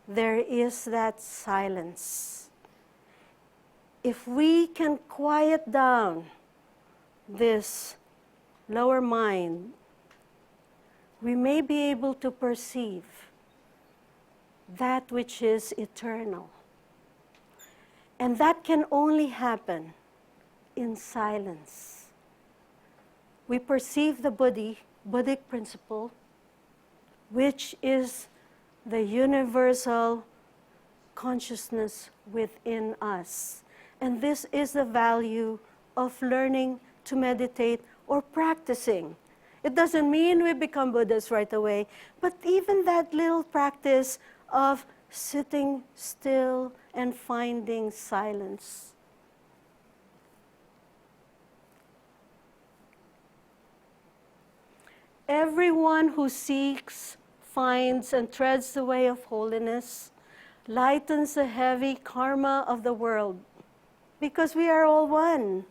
there is that silence. If we can quiet down this lower mind, we may be able to perceive that which is eternal. And that can only happen in silence. We perceive the Buddhic principle, which is the universal consciousness within us. And this is the value of learning to meditate or practicing. It doesn't mean we become Buddhists right away, but even that little practice of sitting still and finding silence. Everyone who seeks, finds, and treads the way of holiness lightens the heavy karma of the world, because we are all one.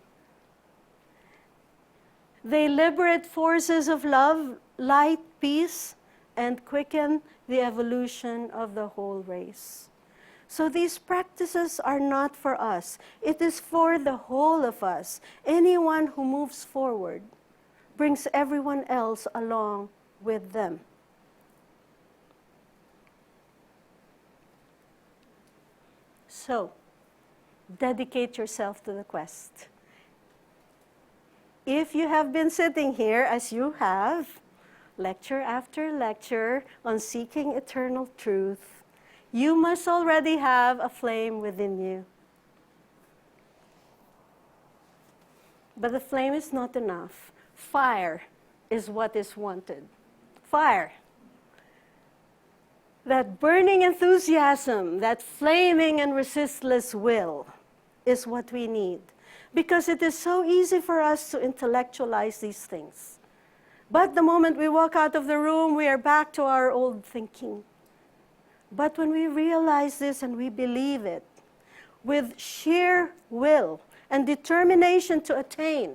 They liberate forces of love, light, peace, and quicken the evolution of the whole race. So these practices are not for us. It is for the whole of us. Anyone who moves forward brings everyone else along with them. So, dedicate yourself to the quest. If you have been sitting here, as you have, lecture after lecture on seeking eternal truth, you must already have a flame within you. But the flame is not enough. Fire is what is wanted. Fire. That burning enthusiasm, that flaming and resistless will is what we need. Because it is so easy for us to intellectualize these things. But the moment we walk out of the room, we are back to our old thinking. But when we realize this and we believe it, with sheer will and determination to attain,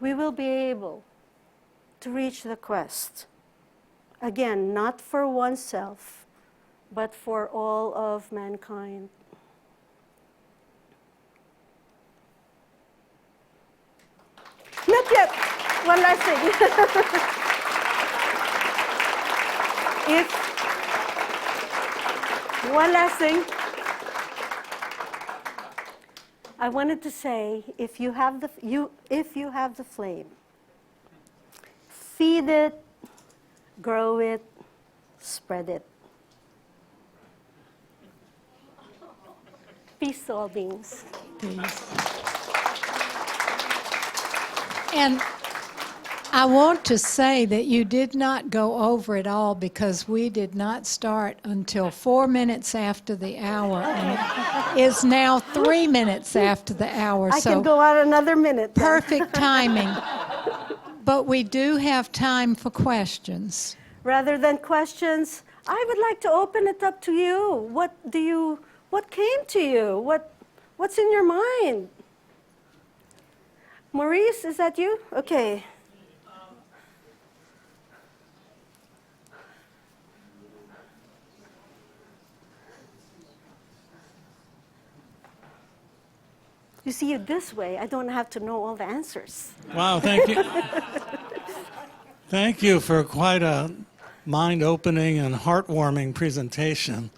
we will be able to reach the quest. Again, not for oneself, but for all of mankind. Not yet. One last thing. One last thing. I wanted to say, if you have the flame, feed it, grow it, spread it. Peace to all beings. Peace. And I want to say that you did not go over it all, because we did not start until 4 minutes after the hour, and it is now 3 minutes after the hour. I can go out another minute. Then. Perfect timing. But we do have time for questions. Rather than questions, I would like to open it up to you. What came to you? What's in your mind? Maurice, is that you? Okay. You see it this way, I don't have to know all the answers. Wow, thank you. Thank you for quite a mind-opening and heartwarming presentation.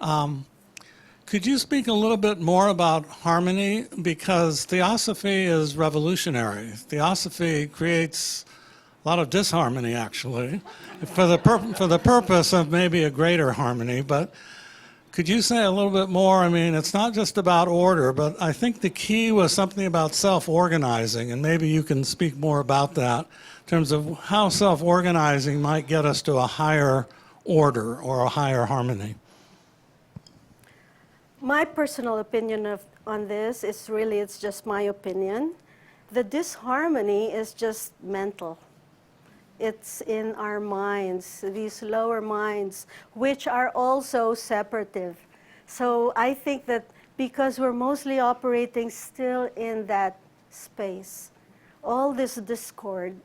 Could you speak a little bit more about harmony? Because theosophy is revolutionary. Theosophy creates a lot of disharmony, actually, for the purpose of maybe a greater harmony. But could you say a little bit more? I mean, it's not just about order, but I think the key was something about self-organizing, and maybe you can speak more about that in terms of how self-organizing might get us to a higher order or a higher harmony. My personal opinion on this is really, it's just my opinion. The disharmony is just mental. It's in our minds, these lower minds, which are also separative. So I think that because we're mostly operating still in that space, all this discord,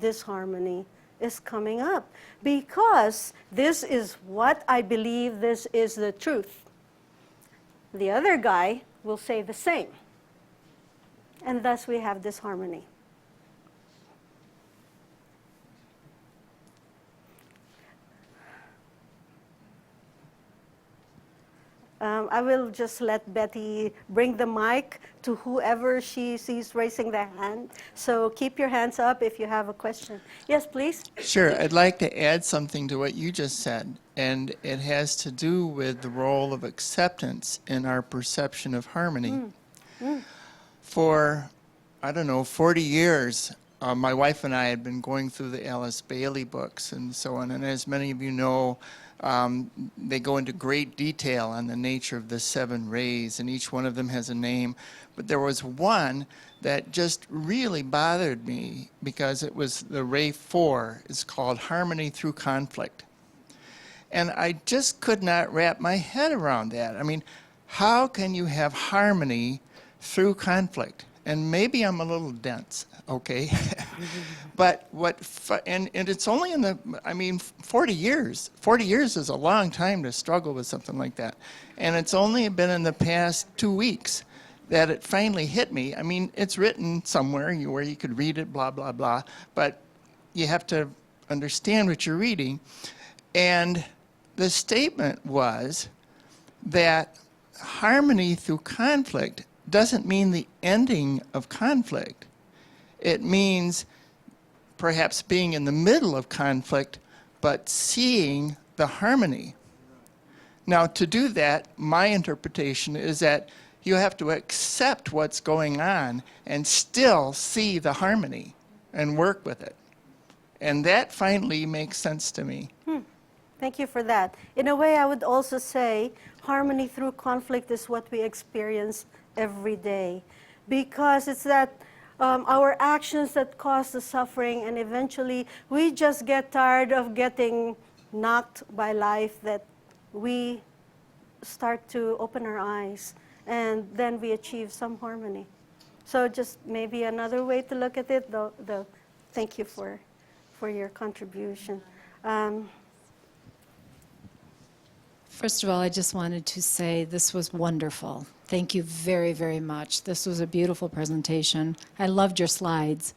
disharmony is coming up. Because this is what I believe, this is the truth. The other guy will say the same. And thus we have disharmony. I will just let Betty bring the mic to whoever she sees raising their hand. So keep your hands up if you have a question. Yes, please. Sure. I'd like to add something to what you just said, and it has to do with the role of acceptance in our perception of harmony. For, 40 years, my wife and I had been going through the Alice Bailey books and so on, and as many of you know, they go into great detail on the nature of the 7 rays, and each one of them has a name. But there was one that just really bothered me because it was the ray 4. It's called Harmony Through Conflict. And I just could not wrap my head around that. I mean, how can you have harmony through conflict? And maybe I'm a little dense, okay? But and it's only in the, 40 years. 40 years is a long time to struggle with something like that. And it's only been in the past 2 weeks that it finally hit me. I mean, it's written somewhere where you could read it, blah, blah, blah. But you have to understand what you're reading. And the statement was that harmony through conflict doesn't mean the ending of conflict. It means perhaps being in the middle of conflict, but seeing the harmony. Now, to do that, my interpretation is that you have to accept what's going on and still see the harmony and work with it. And that finally makes sense to me. Thank you for that. In a way, I would also say harmony through conflict is what we experience every day, because it's that our actions that cause the suffering, and eventually we just get tired of getting knocked by life, that we start to open our eyes and then we achieve some harmony. So just maybe another way to look at it. Thank you for your contribution. First of all, I just wanted to say this was wonderful. Thank you very, very much. This was a beautiful presentation. I loved your slides.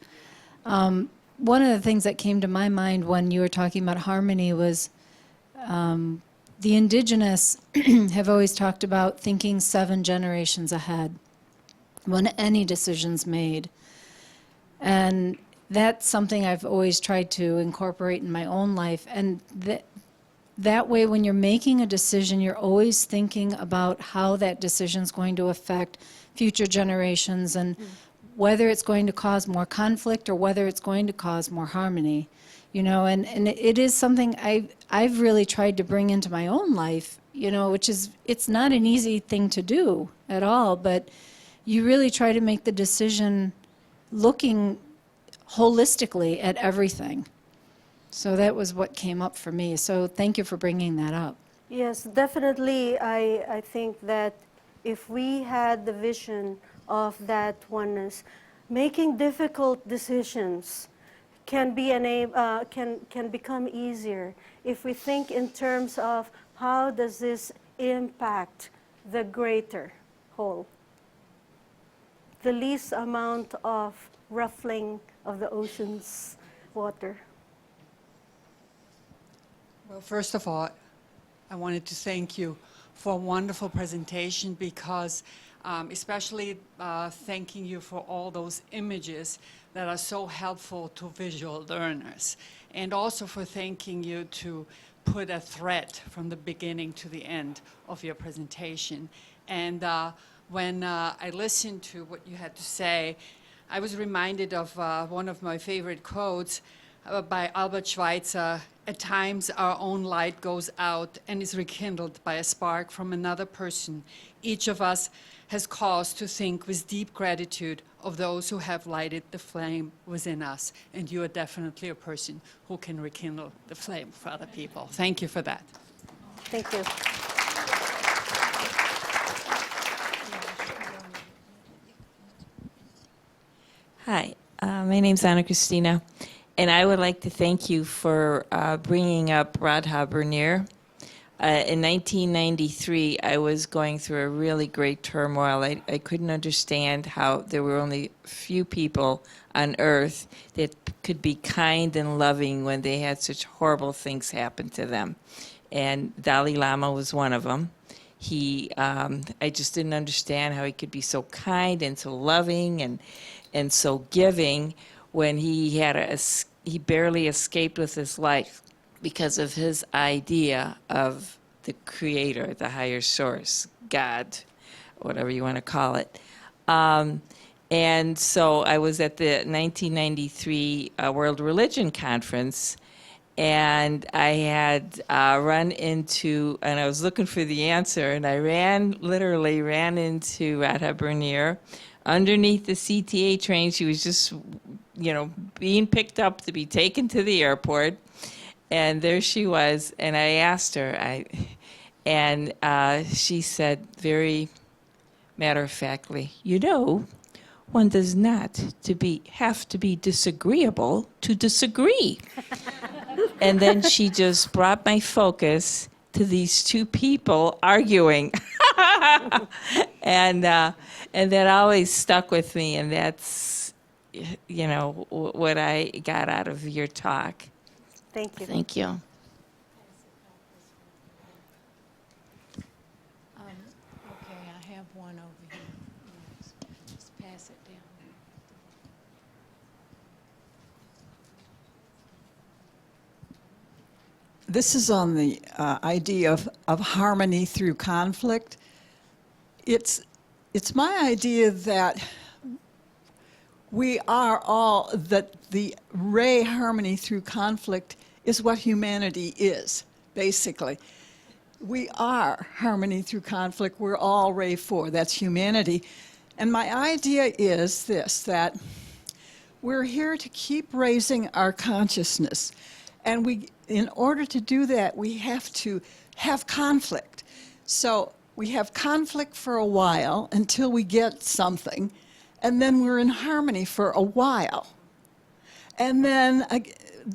One of the things that came to my mind when you were talking about harmony was the indigenous have always talked about thinking 7 generations ahead when any decision's made. And that's something I've always tried to incorporate in my own life. And that way, when you're making a decision, you're always thinking about how that decision's going to affect future generations and whether it's going to cause more conflict or whether it's going to cause more harmony. You know, and it is something I've really tried to bring into my own life, you know, which is, it's not an easy thing to do at all, but you really try to make the decision looking holistically at everything. So that was what came up for me. So thank you for bringing that up. Yes, definitely. I think that if we had the vision of that oneness, making difficult decisions can become easier if we think in terms of how does this impact the greater whole. the least amount of ruffling of the ocean's water. Well, first of all, I wanted to thank you for a wonderful presentation, because especially thanking you for all those images that are so helpful to visual learners, and also for thanking you to put a thread from the beginning to the end of your presentation. And when I listened to what you had to say, I was reminded of one of my favorite quotes by Albert Schweitzer. At times our own light goes out and is rekindled by a spark from another person. Each of us has cause to think with deep gratitude of those who have lighted the flame within us. And you are definitely a person who can rekindle the flame for other people. Thank you for that. Thank you. Hi, my name's Anna Christina, and I would like to thank you for bringing up Radha Bernier. In 1993, I was going through a really great turmoil. I couldn't understand how there were only a few people on Earth that could be kind and loving when they had such horrible things happen to them. And Dalai Lama was one of them. I just didn't understand how he could be so kind and so loving and so giving when he barely escaped with his life because of his idea of the creator, the higher source, God, whatever you want to call it. And so I was at the 1993 World Religion Conference, and I had run into, and I was looking for the answer, and I literally ran into Radha Bernier underneath the CTA train. She was just, being picked up to be taken to the airport. And there she was, and I asked her, and she said very matter-of-factly, one does not have to be disagreeable to disagree. And then she just brought my focus to these two people arguing. And that always stuck with me, and that's, what I got out of your talk. Thank you. Thank you. Okay, I have one over here. Just pass it down. This is on the idea of harmony through conflict. It's my idea that we are all, that the ray harmony through conflict is what humanity is, basically. We are harmony through conflict. We're all ray 4. That's humanity. And my idea is this, that we're here to keep raising our consciousness. And in order to do that, we have to have conflict. So we have conflict for a while until we get something, and then we're in harmony for a while. And then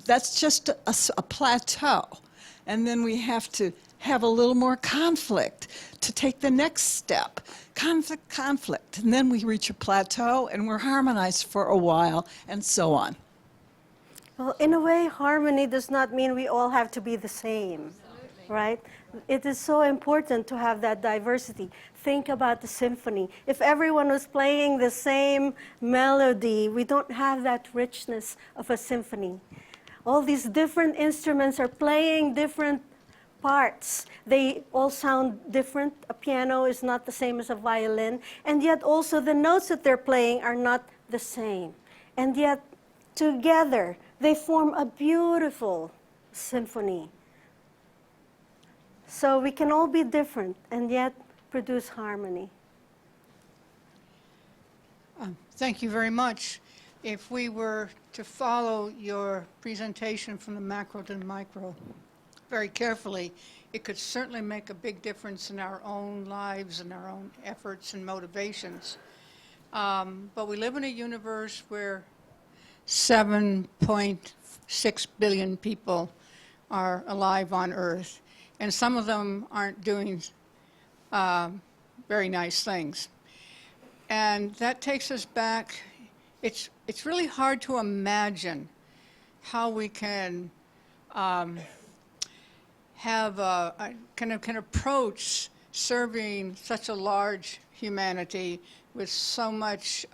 that's just a plateau. And then we have to have a little more conflict to take the next step. Conflict. And then we reach a plateau, and we're harmonized for a while, and so on. Well, in a way, harmony does not mean we all have to be the same, right? It is so important to have that diversity. Think about the symphony. If everyone was playing the same melody, we don't have that richness of a symphony. All these different instruments are playing different parts. They all sound different. A piano is not the same as a violin, and yet also the notes that they're playing are not the same. And yet, together, they form a beautiful symphony. So we can all be different and yet produce harmony. Thank you very much. If we were to follow your presentation from the macro to the micro very carefully, it could certainly make a big difference in our own lives and our own efforts and motivations. But we live in a universe where 7.6 billion people are alive on Earth, and some of them aren't doing very nice things. And that takes us back. It's really hard to imagine how we can can approach serving such a large humanity with so much.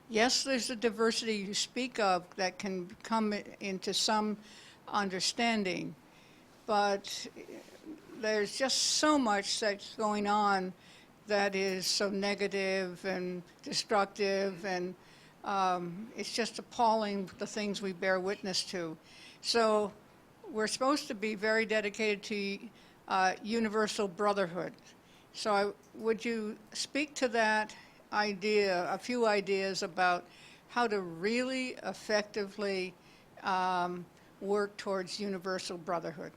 Yes, there's a diversity you speak of that can come into some understanding, but there's just so much that's going on that is so negative and destructive, and it's just appalling, the things we bear witness to. So we're supposed to be very dedicated to universal brotherhood. So would you speak to that idea, a few ideas about how to really effectively work towards universal brotherhood?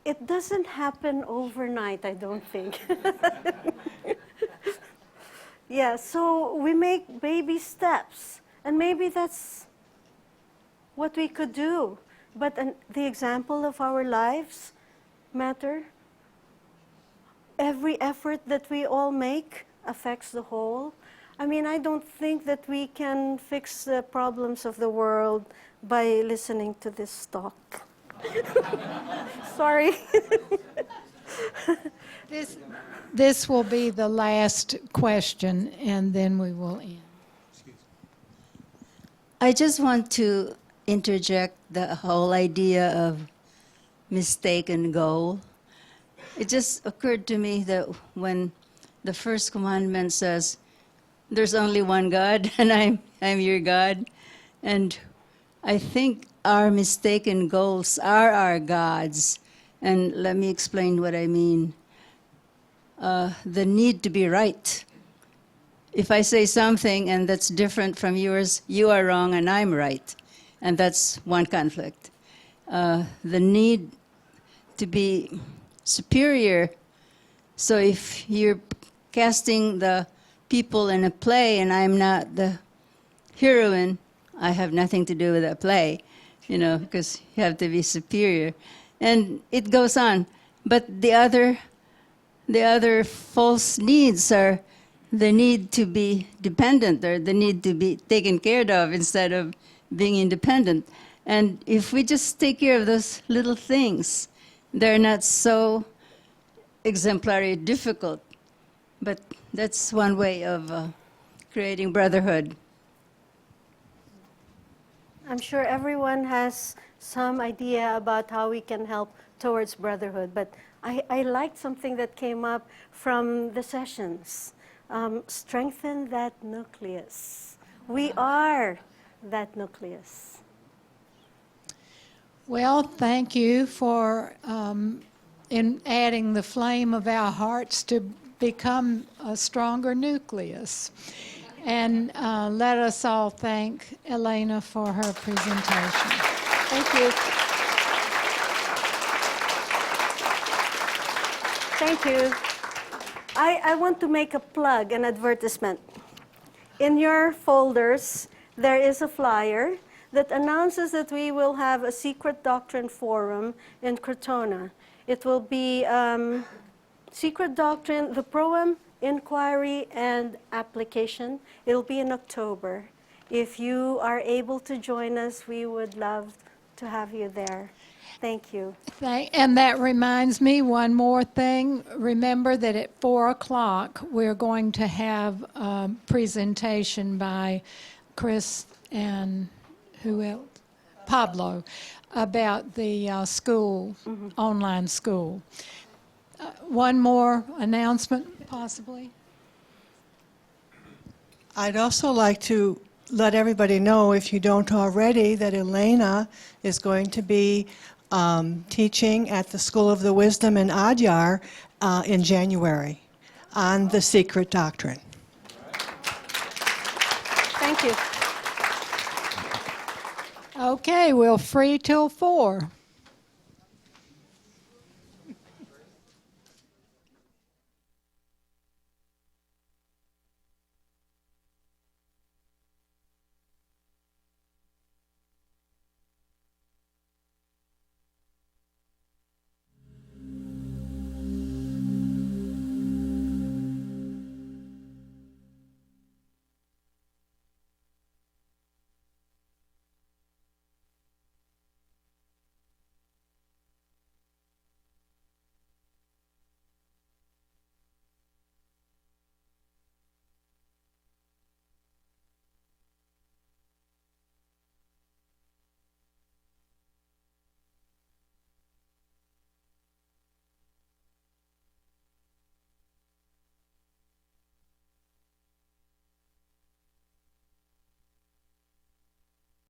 It doesn't happen overnight, I don't think. Yeah, so we make baby steps, and maybe that's what we could do. But the example of our lives matter. Every effort that we all make affects the whole. I mean, I don't think that we can fix the problems of the world by listening to this talk. Sorry. This will be the last question, and then we will end. I just want to interject the whole idea of mistaken goal. It just occurred to me that when the first commandment says, there's only one God, and I'm your God, and I think our mistaken goals are our gods. And let me explain what I mean. The need to be right. If I say something and that's different from yours, you are wrong and I'm right. And that's one conflict. The need to be superior. So if you're casting the people in a play and I'm not the heroine, I have nothing to do with that play, because you have to be superior. And it goes on. But the other false needs are the need to be dependent, or the need to be taken care of instead of being independent. And if we just take care of those little things, they're not so exemplary difficult. But that's one way of creating brotherhood. I'm sure everyone has some idea about how we can help towards brotherhood, but I liked something that came up from the sessions. Strengthen that nucleus. We are that nucleus. Well, thank you for in adding the flame of our hearts to become a stronger nucleus. And let us all thank Elena for her presentation. Thank you. Thank you. I want to make a plug, an advertisement. In your folders, there is a flyer that announces that we will have a Secret Doctrine forum in Crotona. It will be Secret Doctrine, the proem, inquiry, and application. It'll be in October. If you are able to join us, we would love to have you there. Thank you. And that reminds me, one more thing. Remember that at 4 o'clock, we're going to have a presentation by Chris and who else? Pablo, about the school, online school. One more announcement, possibly? I'd also like to let everybody know, if you don't already, that Elena is going to be teaching at the School of the Wisdom in Adyar in January on the Secret Doctrine. Thank you. Okay, we're free till 4.